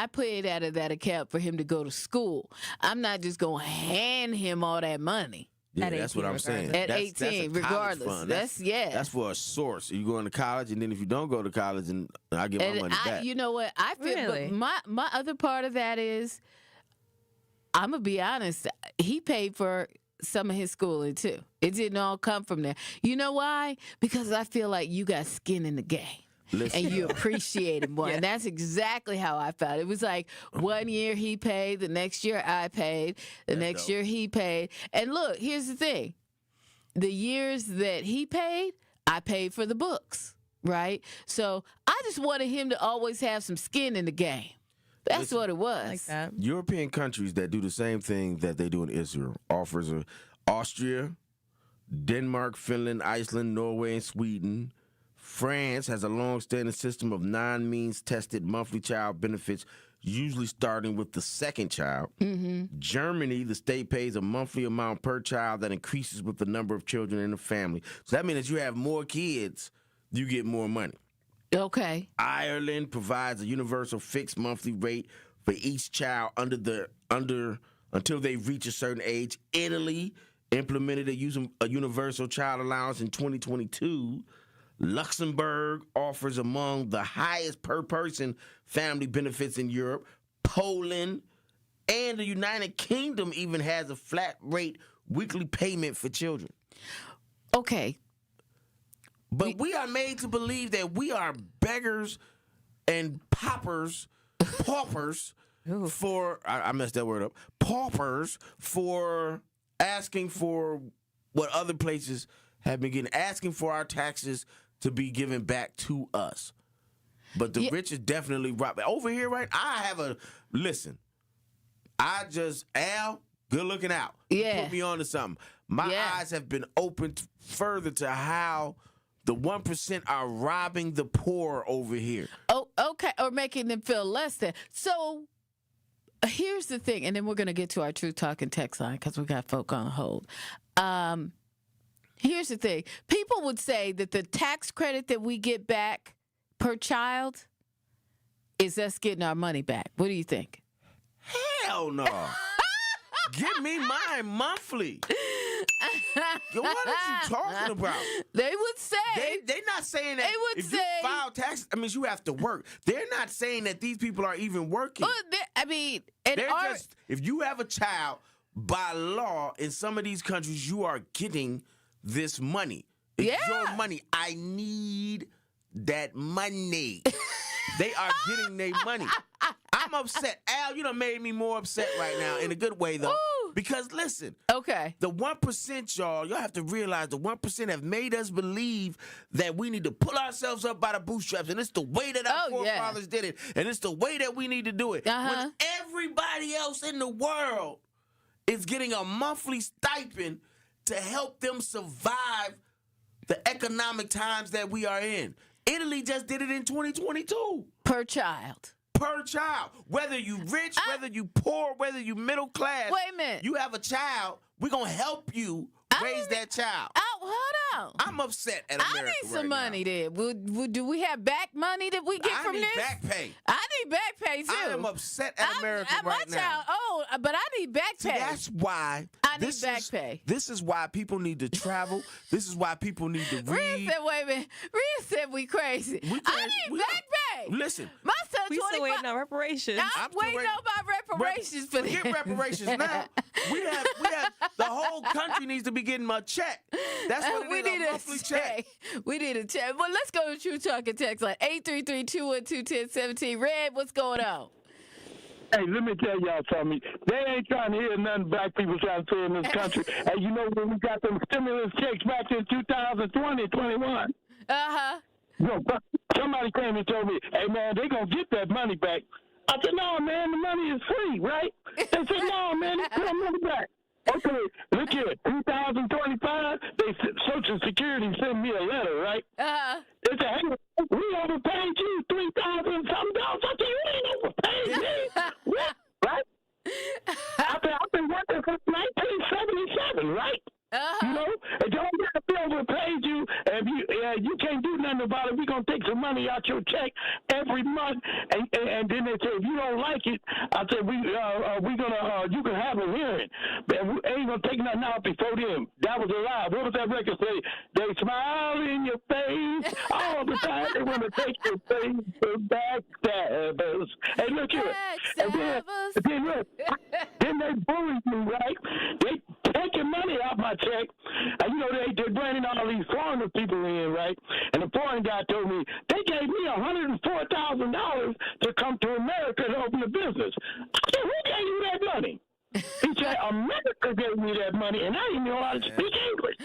paid out of that account for him to go to school. I'm not just going to hand him all that money.
Yeah, that's what I'm saying.
At 18, regardless.
That's for a source. You go into college, and then if you don't go to college, and I get my money back.
You know what? I feel but my other part of that is, I'm going to be honest, he paid for some of his schooling, too. It didn't all come from there. You know why? Because I feel like you got skin in the game. and you appreciate it more. And that's exactly how I felt. It was like 1 year he paid, the next year I paid, the next year he paid. And look, here's the thing. The years that he paid, I paid for the books, right? So I just wanted him to always have some skin in the game. That's what it was.
Like that.
European countries that do the same thing that they do in Israel offers Austria, Denmark, Finland, Iceland, Norway, and Sweden. France has a long-standing system of non-means-tested monthly child benefits, usually starting with the second child. Germany, the state pays a monthly amount per child that increases with the number of children in the family. So that means that you have more kids, you get more money.
Okay.
Ireland provides a universal fixed monthly rate for each child until they reach a certain age. Italy implemented a universal child allowance in 2022. Luxembourg offers among the highest per-person family benefits in Europe. Poland and the United Kingdom even has a flat rate weekly payment for children.
Okay.
But we are made to believe that we are beggars and paupers for, I messed that word up, paupers for asking for what other places have been getting, asking for our taxes to be given back to us. But the rich is definitely right. Over here, right, listen, Al, good looking out.
Yeah.
Put me on to something. My eyes have been opened further to how the 1% are robbing the poor over here.
Oh, okay, or making them feel less than. So here's the thing, and then we're going to get to our Truth Talking text line because we got folk on hold. Here's the thing. People would say that the tax credit that we get back per child is us getting our money back. What do you think?
Hell no. Give me mine monthly. What are you talking about?
They would say.
They're not saying that if you file taxes, that means you have to work. They're not saying that these people are even working. If you have a child, by law, in some of these countries, you are getting this money. It's your money. I need that money. They are getting their money. I'm upset. Al, you done made me more upset right now, in a good way, though.
Ooh.
Because, listen.
Okay.
The 1%, y'all have to realize the 1% have made us believe that we need to pull ourselves up by the bootstraps, and it's the way that our forefathers did it, and it's the way that we need to do it. When everybody else in the world is getting a monthly stipend to help them survive the economic times that we are in. Italy just did it in 2022.
Per child.
Per child. Whether you rich, whether you poor, whether you middle class.
Wait a minute.
You have a child, we're going to help you raise that child.
Hold on.
I'm upset at America.
I need some money then. Do we have back money that we get from this?
I need back pay.
I need back pay too.
I am upset at America right now.
But I need back pay.
That's why
I need back pay.
This is why people need to travel. This is why people need to read.
Rhea said, wait a minute. Rhea said we crazy. I need back pay.
Listen.
My son,
we still waiting on reparations.
I'm waiting on my reparations for this.
Forget reparations now. We have the whole country needs to be getting a check. That's what it is, a monthly check.
We need a check. Well, let's go to True Talking text line 833-212-1017. Red, what's going on?
Hey, let me tell y'all something. They ain't trying to hear nothing black people trying to say in this country. Hey, you know when we got them stimulus checks back in 2020, 21? Somebody came and told me, hey, man, they going to get that money back. I said, no, man, the money is free, right? They said, no, man, they put our money back. Okay, look here, 2025, Social Security sent me a letter, right? They said, hey, we overpaid you $3,000 something. I said, you ain't overpaid me. What? Right? I said, I've been working since 1977, right? You know, if y'all got to overpaid you, and you can't do nothing about it, we're going to take some money out your check every month. And then they say, if you don't like it, I said, you can have a hearing. But we ain't going to take nothing out before then. That was a lie. What was that record say? They smile in your face all the time. They want to take your face to backstabbers. Hey, look here. Then they bullied me, right? They taking money out my check. And, you know, they're bringing all these foreigner people in, right? And the foreign guy told me, they gave me
$104,000 to come to America to open a business. I said, who gave you that money? He said, America gave me that money, and I didn't know how to speak English.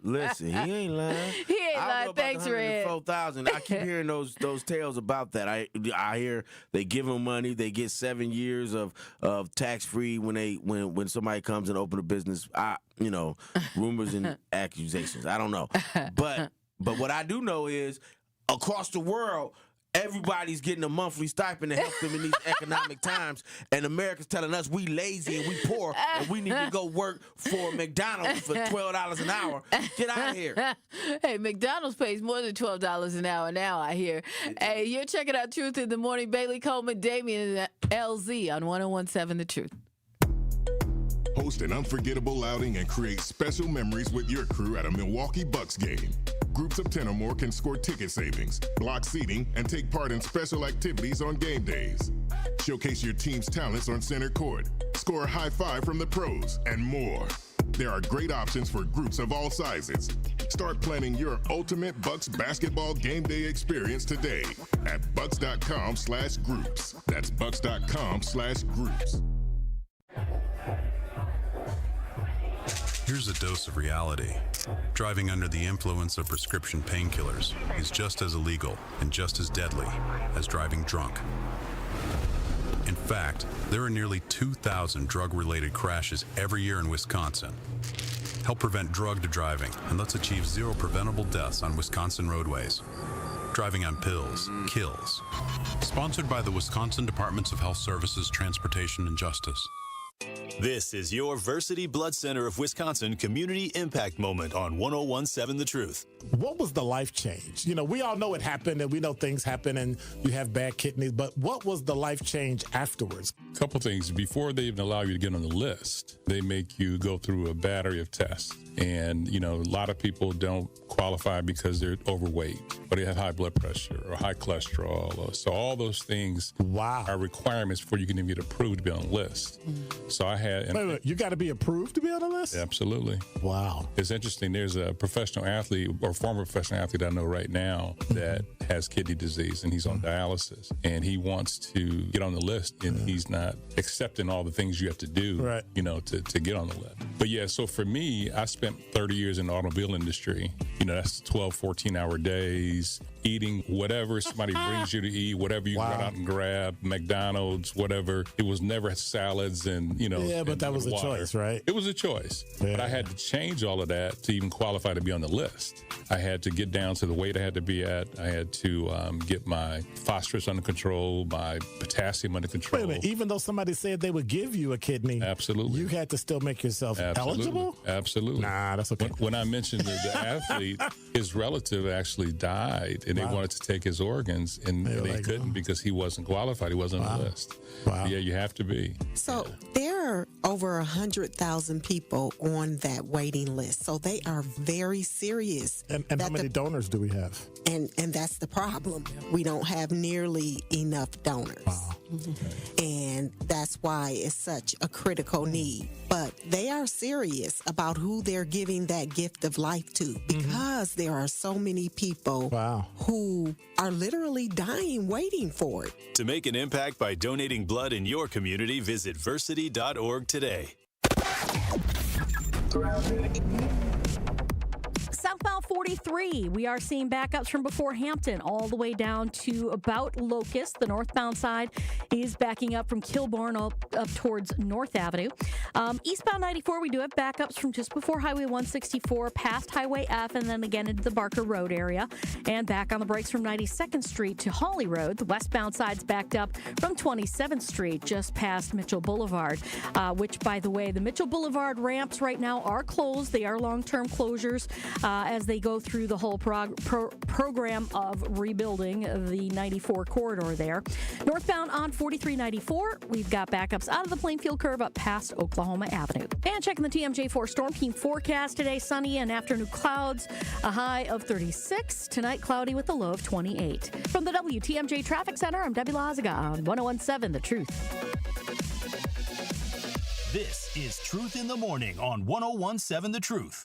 Listen, he ain't lying.
He ain't lying. Thanks, Red.
$104,000. I keep hearing those tales about that. I hear they give them money. They get 7 years of tax free when somebody comes and open a business. Rumors and accusations. I don't know, but what I do know is across the world, everybody's getting a monthly stipend to help them in these economic times, and America's telling us we lazy and we poor and we need to go work for McDonald's for $12 an hour. Get out of here.
Hey, McDonald's pays more than $12 an hour now, I hear. Hey, you're checking out Truth in the Morning. Bailey, Coleman, Dame Ellzey on 101.7 The Truth.
Host an unforgettable outing and create special memories with your crew at a Milwaukee Bucks game. Groups of 10 or more can score ticket savings, block seating, and take part in special activities on game days. Showcase your team's talents on center court, score a high five from the pros, and more. There are great options for groups of all sizes. Start planning your ultimate Bucks basketball game day experience today at bucks.com/groups. That's bucks.com/groups.
Here's a dose of reality. Driving under the influence of prescription painkillers is just as illegal and just as deadly as driving drunk. In fact, there are nearly 2,000 drug-related crashes every year in Wisconsin. Help prevent drug driving, and let's achieve 0 preventable deaths on Wisconsin roadways. Driving on pills kills. Sponsored by the Wisconsin Departments of Health Services, Transportation, and Justice.
This is your Versity Blood Center of Wisconsin Community Impact Moment on 101.7 The Truth.
What was the life change? We all know it happened, and we know things happen, and you have bad kidneys, but what was the life change afterwards?
A couple things. Before they even allow you to get on the list, they make you go through a battery of tests. And, a lot of people don't qualify because they're overweight, or they have high blood pressure, or high cholesterol. So all those things are requirements before you can even get approved to be on the list. So I had...
Wait, you got to be approved to be on the list?
Absolutely.
Wow.
It's interesting. There's a professional athlete or former professional athlete I know right now that has kidney disease, and he's on dialysis, and he wants to get on the list, and he's not accepting all the things you have to do, to get on the list. But yeah, so for me, I spent 30 years in the automobile industry. That's 12, 14-hour days, eating whatever somebody brings you to eat, whatever you run out and grab, McDonald's, whatever. It was never salads and,
Yeah, but that was a choice, right?
It was a choice. Yeah. But I had to change all of that to even qualify to be on the list. I had to get down to the weight I had to be at. I had to get my phosphorus under control, my potassium under control.
Wait a minute. Even though somebody said they would give you a kidney,
absolutely,
you had to still make yourself eligible?
Absolutely.
Nah, that's okay.
When I mentioned the athlete, his relative actually died, and they wanted to take his organs, and they couldn't because he wasn't qualified. He wasn't on the list. Wow. Yeah, you have to be.
So there are over 100,000 people on that waiting list. So they are very serious.
And how many donors do we have?
And that's the problem. We don't have nearly enough donors.
Wow.
And that's why it's such a critical need. But they are serious about who they're giving that gift of life to, because there are so many people who are literally dying waiting for it.
To make an impact by donating blood in your community, visit versity.org today.
Southbound 43, we are seeing backups from before Hampton all the way down to about Locust. The northbound side is backing up from Kilbourne up towards North Avenue. Eastbound 94, we do have backups from just before Highway 164 past Highway F and then again into the Barker Road area. And back on the brakes from 92nd Street to Hawley Road. The westbound side's backed up from 27th Street just past Mitchell Boulevard, which, by the way, the Mitchell Boulevard ramps right now are closed. They are long-term closures as they go through the whole program of rebuilding the 94 corridor there. Northbound on 4394, we've got backups out of the Plainfield curve up past Oklahoma Avenue. And checking the TMJ4 Storm Team forecast today, sunny and afternoon clouds, a high of 36. Tonight, cloudy with a low of 28. From the WTMJ Traffic Center, I'm Debbie Lazaga on 101.7 The Truth.
This is Truth in the Morning on 101.7 The Truth.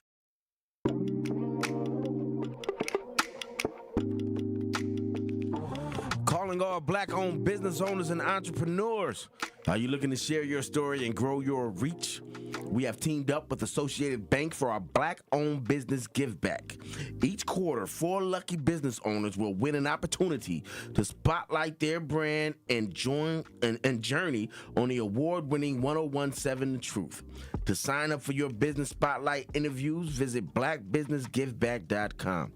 calling all black-owned business owners and entrepreneurs. Are you looking to share your story and grow your reach? We have teamed up with Associated Bank for our Black-Owned Business Give Back. Each quarter, 4 lucky business owners will win an opportunity to spotlight their brand and journey on the award-winning 1017 The Truth. To sign up for your business spotlight interviews, visit blackbusinessgiveback.com.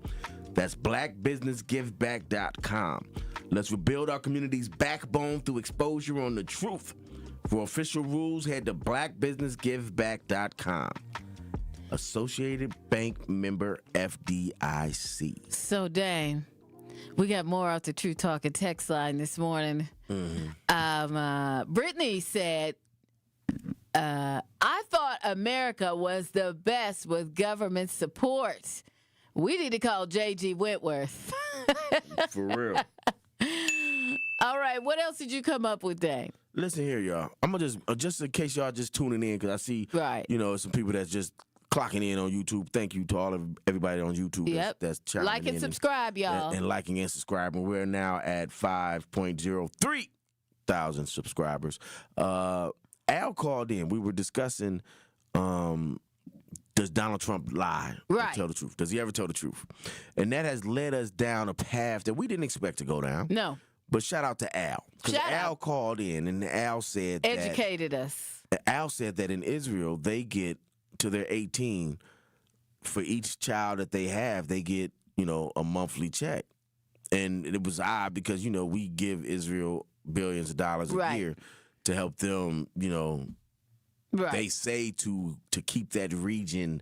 That's blackbusinessgiveback.com. Let's rebuild our community's backbone through exposure on the truth. For official rules, head to blackbusinessgiveback.com. Associated Bank member FDIC.
So, Dame, we got more off the True Talk and text line this morning. Brittany said, I thought America was the best with government support. We need to call J.G. Wentworth.
For real.
All right, what else did you come up with, Dame?
Listen here, y'all. I'm gonna just in case y'all just tuning in, because I see, some people that's just clocking in on YouTube. Thank you to everybody on YouTube that's chiming
like and
in
subscribe, y'all.
And liking and subscribing. We're now at 5.03 thousand subscribers. Al called in. We were discussing, does Donald Trump lie or tell the truth? Does he ever tell the truth? And that has led us down a path that we didn't expect to go down.
No.
But shout out to Al. Because Al called in and Al said
educated us.
Al said that in Israel, they get to their 18, for each child that they have, they get, a monthly check. And it was odd because, we give Israel billions of dollars a year to help them, they say to keep that region,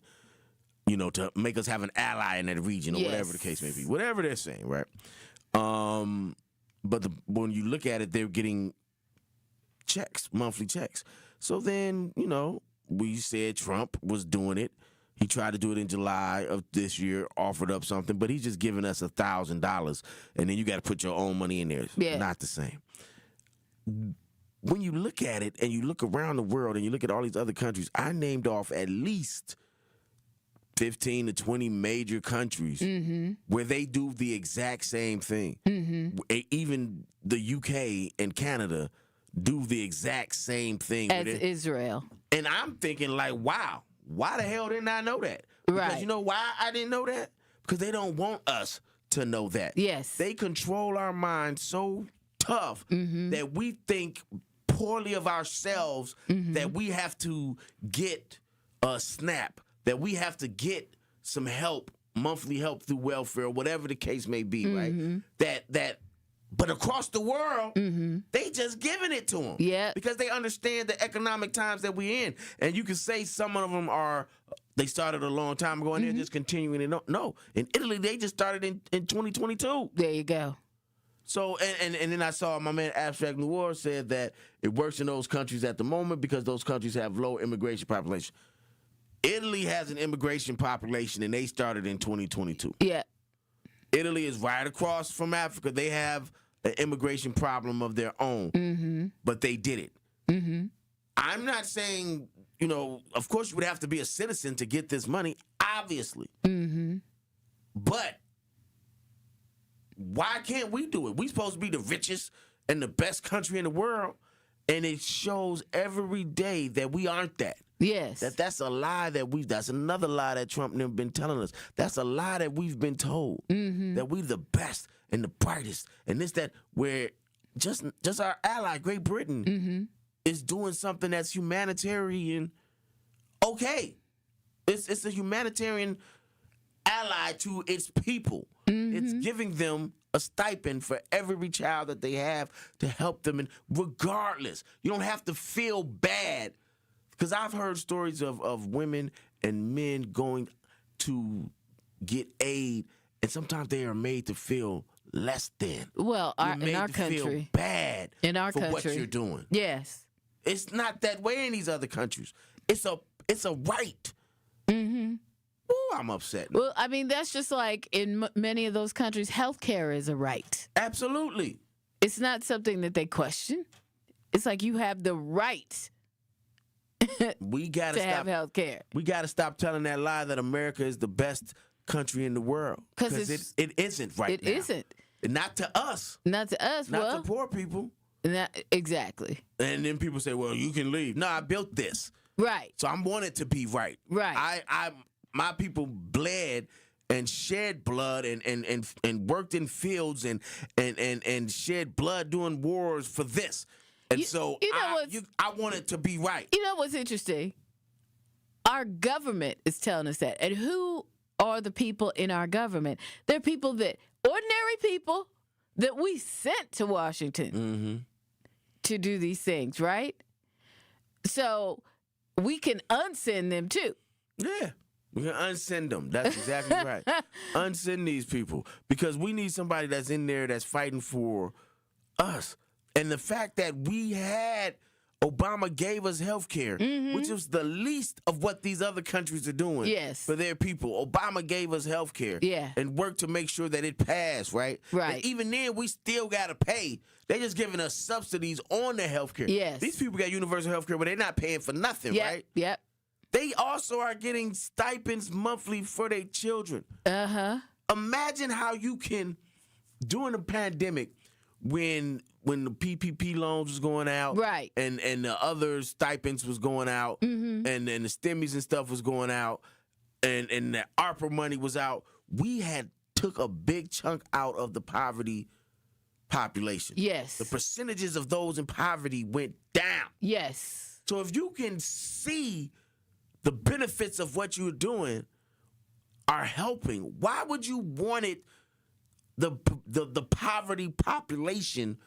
to make us have an ally in that region or whatever the case may be. Whatever they're saying, right? But when you look at it, they're getting checks, monthly checks. So then, we said Trump was doing it. He tried to do it in July of this year, offered up something, but he's just giving us $1,000, and then you got to put your own money in there. Yeah. Not the same. When you look at it and you look around the world and you look at all these other countries, I named off at least 15 to 20 major countries where they do the exact same thing. Even the UK and Canada do the exact same thing.
As Israel.
And I'm thinking like, wow, why the hell didn't I know that? Because you know why I didn't know that? Because they don't want us to know that.
Yes.
They control our minds so tough that we think poorly of ourselves, that we have to get a SNAP, that we have to get some help, monthly help through welfare, whatever the case may be, right? But across the world, they just giving it to them.
Yeah.
Because they understand the economic times that we're in. And you can say some of them they started a long time ago and they're just continuing it. No. In Italy, they just started in 2022.
There you go.
So, and then I saw my man Abstract Noir said that it works in those countries at the moment because those countries have low immigration population. Italy has an immigration population, and they started in 2022.
Yeah.
Italy is right across from Africa. They have an immigration problem of their own, but they did it. I'm not saying, of course you would have to be a citizen to get this money, obviously. But why can't we do it? We're supposed to be the richest and the best country in the world, and it shows every day that we aren't that.
Yes.
That's a lie that's another lie that Trump never been telling us. That's a lie that we've been told. That we the best and the brightest and this, that, where just our ally, Great Britain, is doing something that's humanitarian. Okay. It's a humanitarian ally to its people. It's giving them a stipend for every child that they have to help them. And regardless, you don't have to feel bad. Because I've heard stories of women and men going to get aid, and sometimes they are made to feel less than.
Well, in our country,
feel bad for what you're doing.
Yes,
it's not that way in these other countries. It's a right. Ooh, I'm upset.
Well, I mean, that's just like in many of those countries, healthcare is a right.
Absolutely,
it's not something that they question. It's like you have the right.
We gotta stop
have health care.
We gotta stop telling that lie that America is the best country in the world, because it isn't right now.
It isn't.
not to us.
Not to us.
Not
well,
to poor people.
Exactly.
And then people say, well, you can leave. No, I built this.
Right.
So I want it to be right.
Right.
My people bled and shed blood and worked in fields and shed blood doing wars for this. And I want it to be right.
You know what's interesting? Our government is telling us that. And who are the people in our government? They're people that, ordinary people that we sent to Washington to do these things, right? So we can unsend them too.
Yeah. We can unsend them. That's exactly right. Unsend these people because we need somebody that's in there that's fighting for us. And the fact that we had Obama gave us health care, which was the least of what these other countries are doing for their people. Obama gave us health care and worked to make sure that it passed, right?
Right.
And even then, we still got to pay. They're just giving us subsidies on the health care.
Yes.
These people got universal health care, but they're not paying for nothing, right?
Yep.
They also are getting stipends monthly for their children. Imagine how you can, during the pandemic, when the PPP loans was going out,
right,
and the other stipends was going out, and then the stimmies and stuff was going out, and the ARPA money was out, we had took a big chunk out of the poverty population.
Yes.
The percentages of those in poverty went down.
Yes.
So if you can see the benefits of what you're doing are helping, why would you want it, the poverty population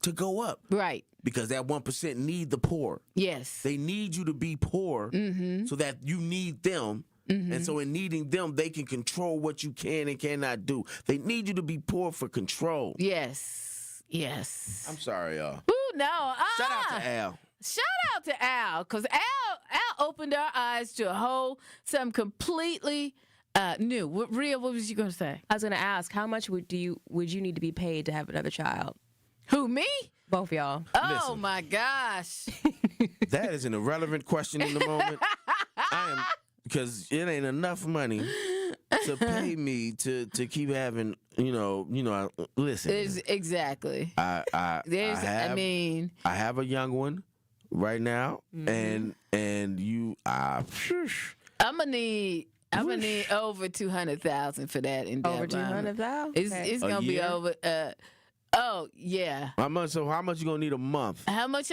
to go up?
Right.
Because that 1% need the poor.
Yes.
They need you to be poor so that you need them. And so in needing them, they can control what you can and cannot do. They need you to be poor for control.
Yes. Yes.
I'm sorry, y'all.
Ooh, no.
Shout out to Al.
Shout out to Al, because Al opened our eyes to something completely new. Rhea, what was you going to say?
I was going to ask, how much would you need to be paid to have another child?
Who, me?
Both y'all.
Oh,
Listen.
my gosh.
That is an irrelevant question in the moment. Because it ain't enough money to pay me to keep having, listen.
Exactly.
I have a young one right now, and you,
I'm gonna need over 200,000 for that.
Over 200,000.
It's gonna be over. Oh yeah.
How much you gonna need a month?
How much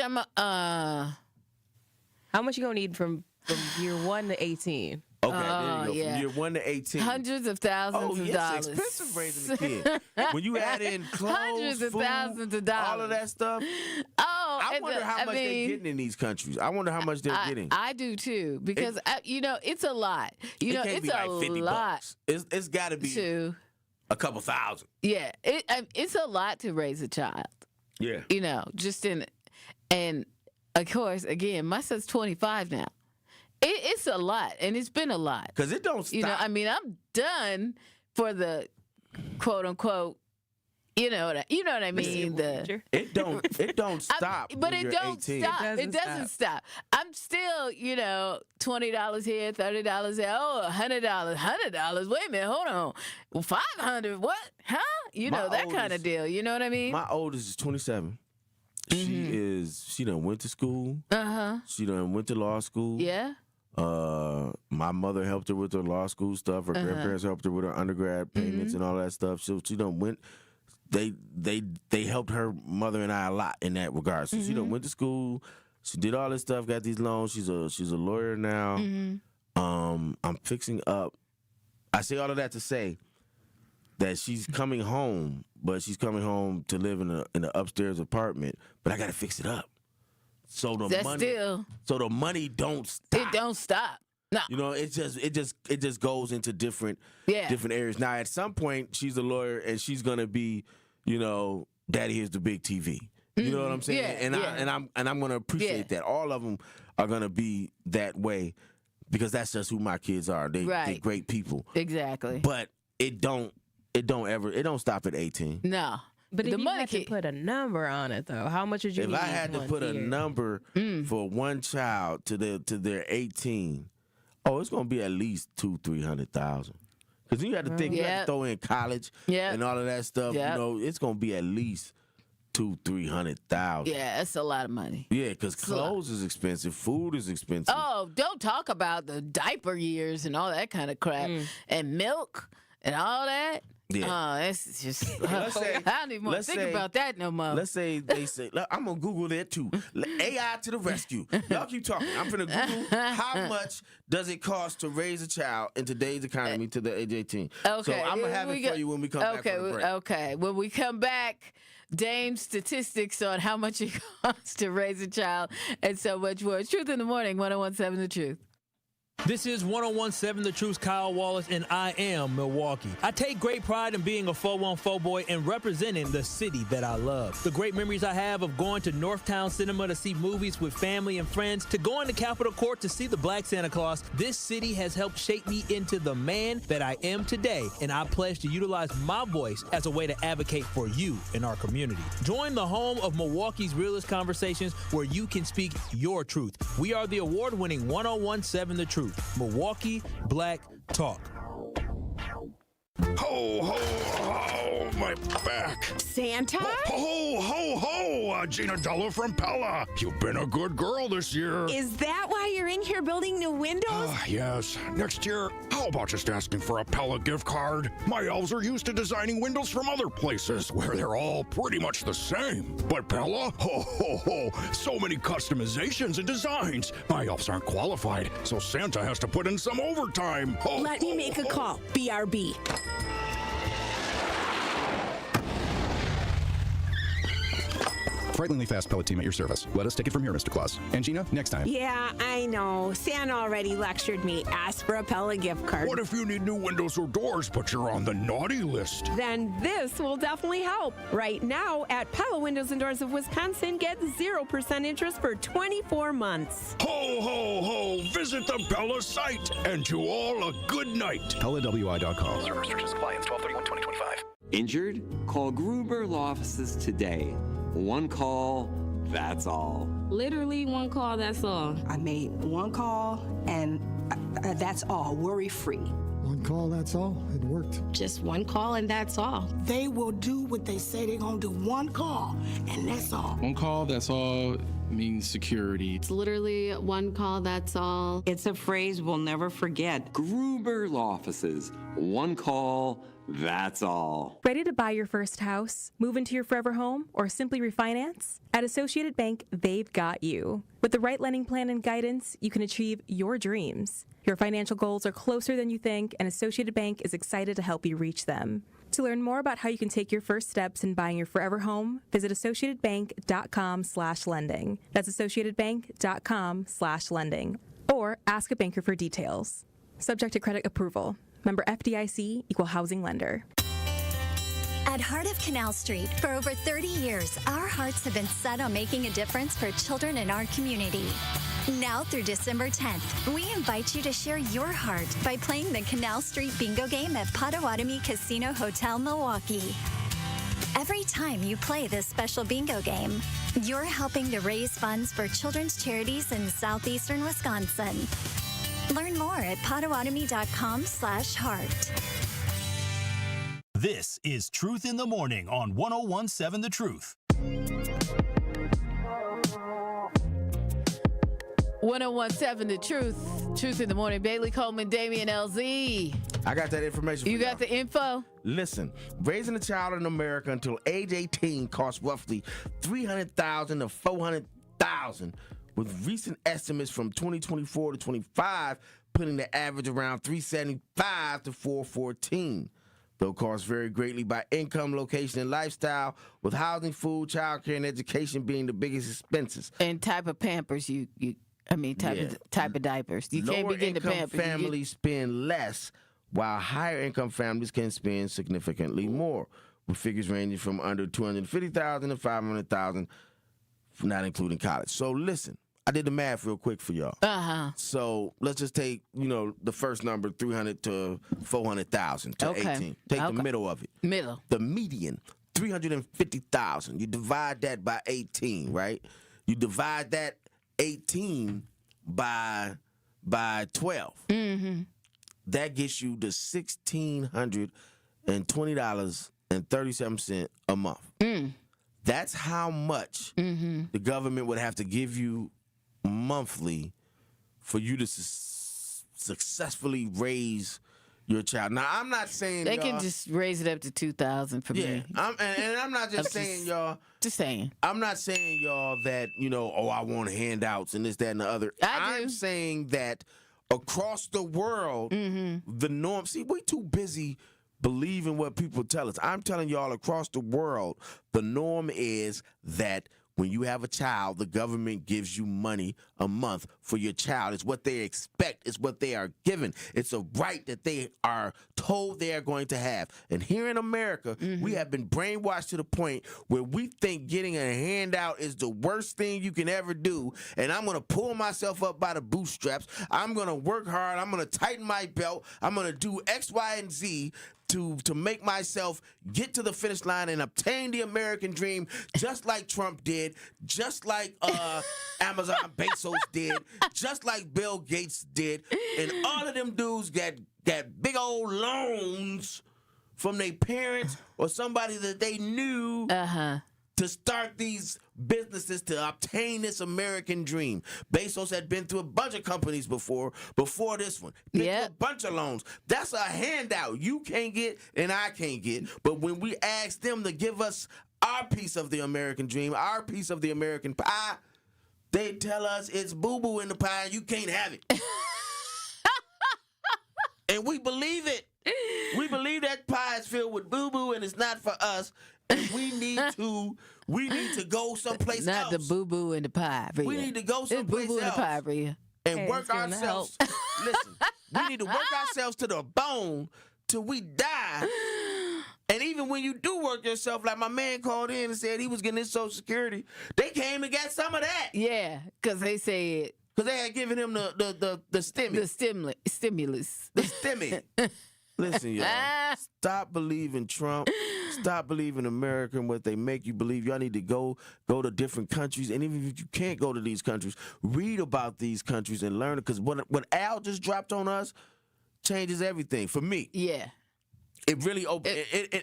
How much you gonna need from year 1 to 18?
Okay, there you go. From year 1 to 18.
Hundreds of thousands of dollars.
It's expensive raising a kid. When you add in clothes,
hundreds of
food,
thousands of dollars,
all of that stuff. I wonder how much they're getting in these countries. I wonder how much they're getting.
I do too, because it's a lot.
It can't be like $50.
Lot.
It's got to be a couple thousand.
Yeah, it's a lot to raise a child.
Yeah,
and of course, again, my son's 25 now. It's a lot, and it's been a lot.
Because it don't stop.
I'm done for the quote unquote. You know what I mean?
It don't stop.
But it don't
18.
stop. It doesn't stop. I'm still, $20 here, $30 there. Oh, $100. Wait a minute, hold on. Well, $500. What? Huh? That kind of deal. You know what I mean?
My oldest is 27. She done went to school. She done went to law school.
Yeah.
My mother helped her with her law school stuff. Her grandparents helped her with her undergrad payments and all that stuff. So she done went. They helped her mother and I a lot in that regard. So she done went to school. She did all this stuff. Got these loans. She's a lawyer now. I'm fixing up. I say all of that to say that she's coming home, but she's coming home to live in an upstairs apartment. But I got to fix it up. So the money don't stop.
It don't stop. No.
It just goes into different areas. Now at some point she's a lawyer and she's gonna be, daddy, here's the big TV. You know what I'm saying?
Yeah,
I'm gonna appreciate that. All of them are gonna be that way because that's just who my kids are. They're great people.
Exactly.
But it don't stop at 18.
No.
But if you had to put a number on it, though, how much would you need?
If I had to put a number for one child to their 18, it's gonna be at least $200,000-$300,000. Because you have to think, you have to throw in college and all of that stuff. You know, it's going to be at least $200,000-$300,000.
Yeah, that's a lot of money.
Yeah, because clothes is expensive, food is expensive.
Oh, don't talk about the diaper years and all that kind of crap, and milk and all that.
Yeah.
It's just, I don't even want to think about that no more.
Let's say they say, I'm going to Google that too. AI to the rescue. Y'all keep talking. I'm going to Google how much does it cost to raise a child in today's economy to the age 18.
Okay.
So I'm going to have it for you when we come back from the break.
Okay. When we come back, Dame's statistics on how much it costs to raise a child and so much more. Truth in the Morning, 101.7 The Truth.
This is 101.7 The Truth's Kyle Wallace, and I am Milwaukee. I take great pride in being a 414 boy and representing the city that I love. The great memories I have of going to Northtown Cinema to see movies with family and friends, to going to Capitol Court to see the Black Santa Claus, this city has helped shape me into the man that I am today, and I pledge to utilize my voice as a way to advocate for you in our community. Join the home of Milwaukee's realest conversations where you can speak your truth. We are the award-winning 101.7 The Truth. Milwaukee Black Talk.
Ho, ho, ho, my back.
Santa?
Ho, ho, ho, Gina Della from Pella. You've been a good girl this year.
Is that why you're in here building new windows?
Yes. Next year, how about just asking for a Pella gift card? My elves are used to designing windows from other places where they're all pretty much the same. But Pella? Ho, ho, ho, so many customizations and designs. My elves aren't qualified, so Santa has to put in some overtime. Ho,
Let me make a call. BRB.
Frighteningly fast pellet team at your service. Let us take it from here, Mr. Claus. And Gina, next time.
Yeah, I know. Santa already lectured me. Ask for a Pella gift card.
What if you need new windows or doors, but you're on the naughty list?
Then this will definitely help. Right now, at Pella Windows and Doors of Wisconsin, get 0% interest for 24 months.
Ho, ho, ho! Visit the Pella site, and to all a good night.
PellaWI.com.
Service restrictions apply. Ends 12/31/2025.
Injured? Call Gruber Law Offices today. One call, that's all.
Literally one call, that's all.
I made one call, and that's all, worry-free.
One call, that's all. It worked.
Just one call, and that's all.
They will do what they say they're going to do. One call, and that's all.
One call, that's all means security.
It's literally one call, that's all.
It's a phrase we'll never forget. Gruber Law Offices. One call, that's all.
Ready to buy your first house, move into your forever home, or simply refinance? At Associated Bank, they've got you. With the right lending plan and guidance, you can achieve your dreams. Your financial goals are closer than you think, and Associated Bank is excited to help you reach them. To learn more about how you can take your first steps in buying your forever home, visit associatedbank.com/lending. That's associatedbank.com/lending. Or ask a banker for details. Subject to credit approval. Member FDIC, Equal Housing Lender.
At Heart of Canal Street, for over 30 years, our hearts have been set on making a difference for children in our community. Now through December 10th, we invite you to share your heart by playing the Canal Street Bingo game at Potawatomi Casino Hotel, Milwaukee. Every time you play this special bingo game, you're helping to raise funds for children's charities in southeastern Wisconsin. Learn more at potawatomi.com/heart.
This is Truth in the Morning on 101.7 The Truth.
101.7 The Truth. Truth in the Morning. Bailey, Coleman, Dame Ellzey.
I got that information.
You got the info?
Listen, raising a child in America until age 18 costs roughly $300,000 to $400,000, with recent estimates from 2024 to 25 putting the average around $375 to $414. Bill costs vary greatly by income, location, and lifestyle, with housing, food, childcare, and education being the biggest expenses.
And type of Pampers type of diapers. You can't be getting the Pampers.
Lower income families spend less, while higher income families can spend significantly more, with figures ranging from under $250,000 to $500,000, not including college. So listen, I did the math real quick for y'all. So let's just take, the first number, 300 to 400,000 to 18. Take the middle of it.
Middle.
The median, 350,000. You divide that by 18, right? You divide that 18 by 12.
Mm-hmm.
that gets you to $1,620.37 a month. That's how much the government would have to give you monthly for you to successfully raise your child. Now, I'm not saying
they can just raise it up to $2,000 for me.
And I'm not just saying, y'all.
Just saying.
I'm not saying, y'all, that, I want handouts and this, that, and the other. I'm saying that across the world, the norm. See, we too busy believing what people tell us. I'm telling y'all, across the world, the norm is that when you have a child, the government gives you money a month for your child. It's what they expect. It's what they are given. It's a right that they are told they are going to have. And here in America, we have been brainwashed to the point where we think getting a handout is the worst thing you can ever do. And I'm going to pull myself up by the bootstraps. I'm going to work hard. I'm going to tighten my belt. I'm going to do X, Y, and Z to make myself get to the finish line and obtain the American dream, just like Trump did, just like Amazon Bezos did, just like Bill Gates did, and all of them dudes got big old loans from their parents or somebody that they knew to start these businesses to obtain this American dream. Bezos had been through a bunch of companies before this one. Been through a bunch of loans. That's a handout you can't get and I can't get. But when we ask them to give us our piece of the American dream, our piece of the American pie, they tell us it's boo-boo in the pie and you can't have it. And we believe it. We believe that pie is filled with boo-boo and it's not for us. And we need to go someplace else.
Not the boo-boo in the pie, Rhea.
We need to go someplace
boo-boo
else.
In the pie, Rhea.
And work ourselves. Listen, we need to work ourselves to the bone till we die. And even when you do work yourself, like my man called in and said he was getting his Social Security, they came and got some of that.
Yeah, because they said...
Because they had given him the stimulus.
The stimulus.
The stimmy. Listen, y'all. Stop believing Trump. Stop believing America and what they make you believe. Y'all need to go to different countries. And even if you can't go to these countries, read about these countries and learn it. Because what Al just dropped on us changes everything for me.
Yeah.
It really opened.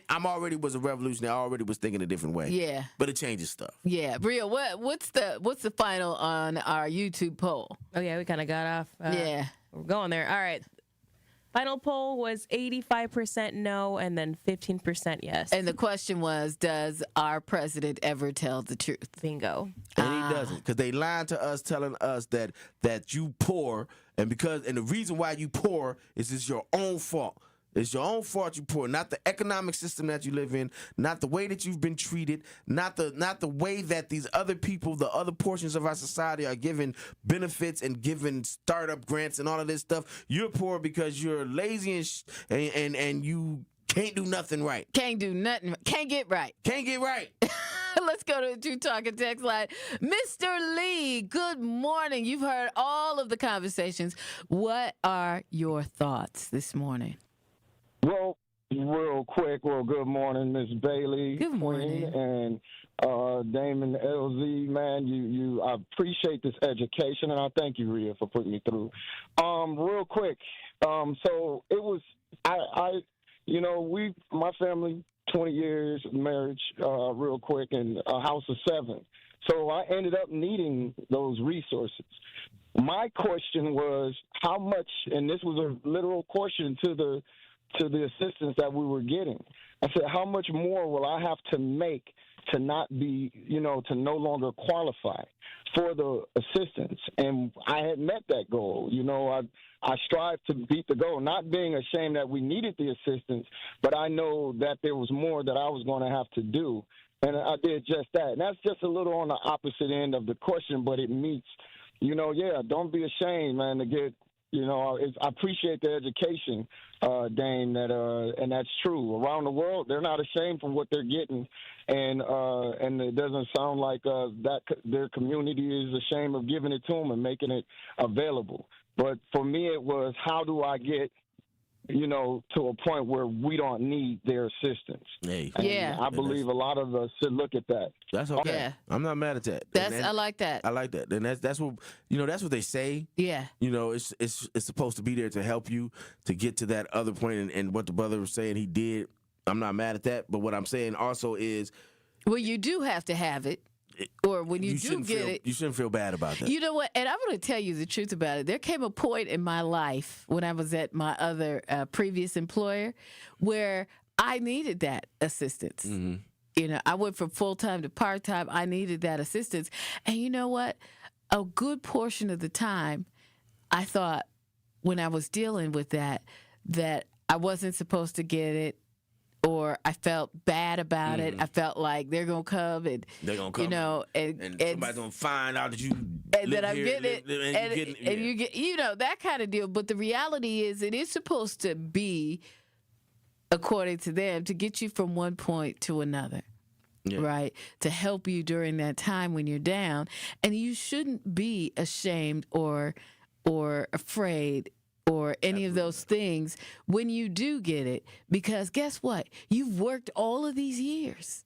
I'm already was a revolutionary. I already was thinking a different way.
Yeah.
But it changes stuff.
Yeah. Rhea, what's the final on our YouTube poll?
Oh, yeah, we kind of got off.
Yeah.
We're going there. All right. Final poll was 85% no and then 15% yes.
And the question was, does our president ever tell the truth?
Bingo.
And he doesn't, because they lied to us, telling us that you poor, and the reason why you poor is it's your own fault. It's your own fault you poor, not the economic system that you live in, not the way that you've been treated, not the way that these other people, the other portions of our society are given benefits and given startup grants and all of this stuff. You're poor because you're lazy and you can't do nothing right.
Can't do nothing. Can't get right.
Can't get right.
Let's go to the True Talking text line. Mr. Lee, good morning. You've heard all of the conversations. What are your thoughts this morning?
Well, real quick, good morning, Miss Bailey.
Good morning.
And Dame Ellzey, man, I appreciate this education, and I thank you, Rhea, for putting me through. Real quick, so it was, my family, 20 years of marriage, real quick, and a house of 7. So I ended up needing those resources. My question was how much, and this was a literal question to the assistance that we were getting. I said, how much more will I have to make to not be, to no longer qualify for the assistance? And I had met that goal. I strived to beat the goal, not being ashamed that we needed the assistance, but I know that there was more that I was going to have to do. And I did just that. And that's just a little on the opposite end of the question, but it meets, don't be ashamed, man, to get, I appreciate the education, Dame, and that's true. Around the world, they're not ashamed from what they're getting, and it doesn't sound like that their community is ashamed of giving it to them and making it available. But for me, it was, how do I get to a point where we don't need their assistance.
Hey.
And I believe a lot of us should look at that.
That's okay. Yeah. I'm not mad at that.
I like that.
I like that. And that's what that's what they say.
Yeah.
It's supposed to be there to help you to get to that other point. And what the brother was saying he did, I'm not mad at that. But what I'm saying also is,
well, you do have to have it. Or when you do get it.
You shouldn't feel bad about that.
You know what? And I'm going to tell you the truth about it. There came a point in my life when I was at my other previous employer where I needed that assistance. Mm-hmm. I went from full-time to part-time. I needed that assistance. And you know what? A good portion of the time, I thought when I was dealing with that I wasn't supposed to get it. Or I felt bad about it. I felt like they're gonna come and
they're gonna come, and somebody's gonna find out that you
and that I'm getting it, and you get that kind of deal. But the reality is, it is supposed to be, according to them, to get you from one point to another, right? To help you during that time when you're down, and you shouldn't be ashamed or afraid. Or any of those things when you do get it, because guess what? You've worked all of these years.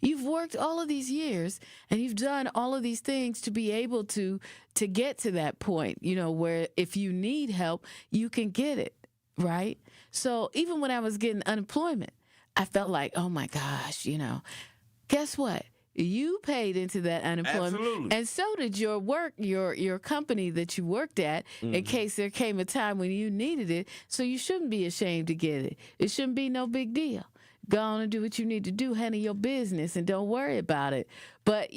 You've worked all of these years, and you've done all of these things to be able to get to that point, where if you need help, you can get it, right? So even when I was getting unemployment, I felt like, oh my gosh, guess what? You paid into that unemployment.
Absolutely.
And so did your your company that you worked at, in case there came a time when you needed it. So you shouldn't be ashamed to get it. It shouldn't be no big deal. Go on and do what you need to do, handle your business, and don't worry about it. But,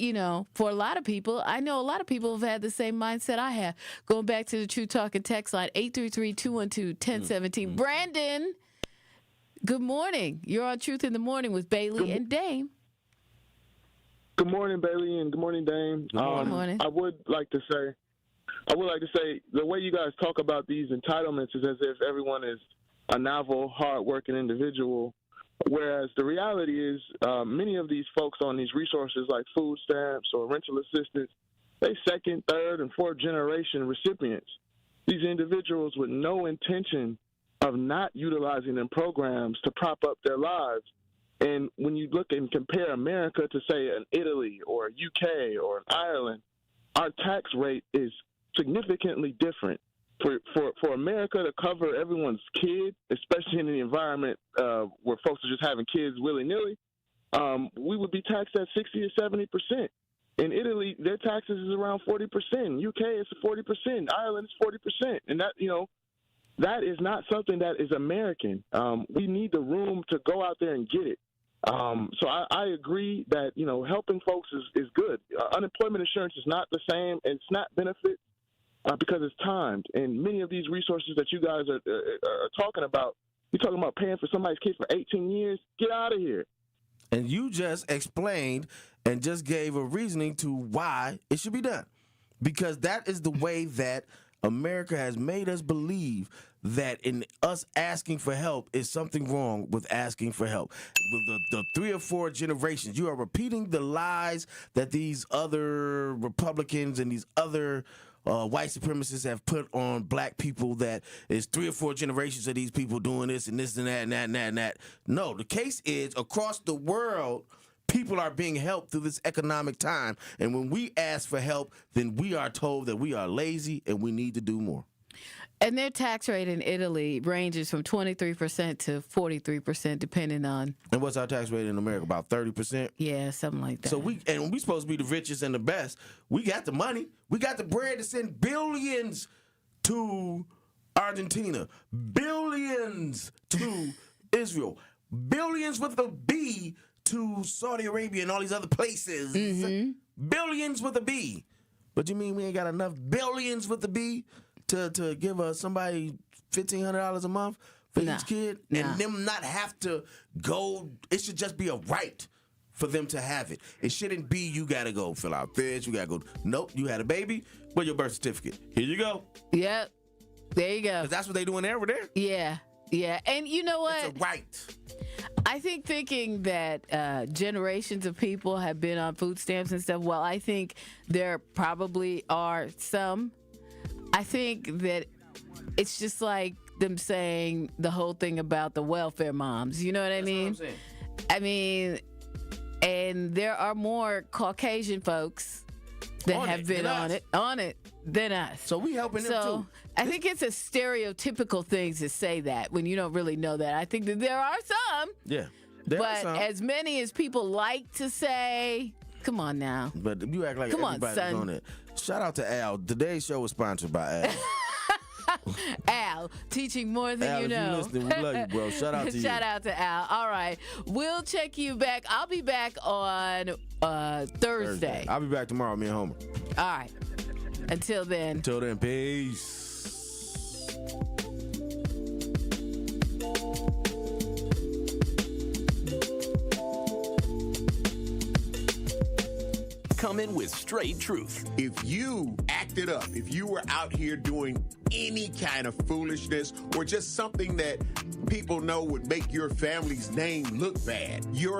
for a lot of people, I know a lot of people have had the same mindset I have. Going back to the True Talking text line, 833-212-1017. Brandon, good morning. You're on Truth in the Morning with Bailey and Dame.
Good morning, Bailey, and good morning, Dame.
Good morning.
I would like to say, the way you guys talk about these entitlements is as if everyone is a novel, hard-working individual, whereas the reality is many of these folks on these resources like food stamps or rental assistance, they second, third, and fourth generation recipients. These individuals with no intention of not utilizing them programs to prop up their lives. And when you look and compare America to, say, an Italy or a UK or an Ireland, our tax rate is significantly different. For America to cover everyone's kid, especially in the environment where folks are just having kids willy-nilly, we would be taxed at 60 or 70%. In Italy, their taxes is around 40%. UK is 40%. Ireland is 40%. And that is not something that is American. We need the room to go out there and get it. So I agree that, helping folks is good. Unemployment insurance is not the same. It's not benefit because it's timed. And many of these resources that you guys are talking about, you're talking about paying for somebody's kid for 18 years. Get out of here.
And you just explained and just gave a reasoning to why it should be done. Because that is the way that America has made us believe that in us asking for help is something wrong with asking for help. With the 3 or 4 generations, you are repeating the lies that these other Republicans and these other white supremacists have put on black people, that is 3 or 4 generations of these people doing this and this and that and that and that and that. No, the case is across the world, people are being helped through this economic time. And when we ask for help, then we are told that we are lazy and we need to do more.
And their tax rate in Italy ranges from 23% to 43%, depending on.
And what's our tax rate in America? About 30%?
Yeah, something like that.
So we supposed to be the richest and the best. We got the money. We got the bread to send billions to Argentina, billions to Israel, billions with a B to Saudi Arabia and all these other places. Mm-hmm. Billions with a B. But you mean we ain't got enough billions with a B to give somebody $1,500 a month for each kid? And them not have to go. It should just be a right for them to have it. It shouldn't be you got to go fill out this, you got to go. Nope, you had a baby, where's your birth certificate? Here you go.
Yep. There you go.
Because that's what they doing over there.
Yeah. Yeah. And you know what?
It's a right.
I think thinking that generations of people have been on food stamps and stuff, well, I think there probably are some. I think that it's just like them saying the whole thing about the welfare moms. You know what I mean?
That's what
I mean, and there are more Caucasian folks that have been on it than us.
So we helping them too.
I think it's a stereotypical thing to say that when you don't really know that. I think that there are some.
Yeah.
But as many as people like to say, come on now.
But you act like everybody's on it. Shout out to Al. Today's show was sponsored by Al.
Al, teaching more than
Al,
you know.
If you listening, we love you, bro. Shout out to you.
Shout out to Al. All right. We'll check you back. I'll be back on Thursday.
I'll be back tomorrow, me and Homer.
All right. Until then,
peace.
Coming with straight truth.
If you acted up, if you were out here doing any kind of foolishness or just something that people know would make your family's name look bad, you're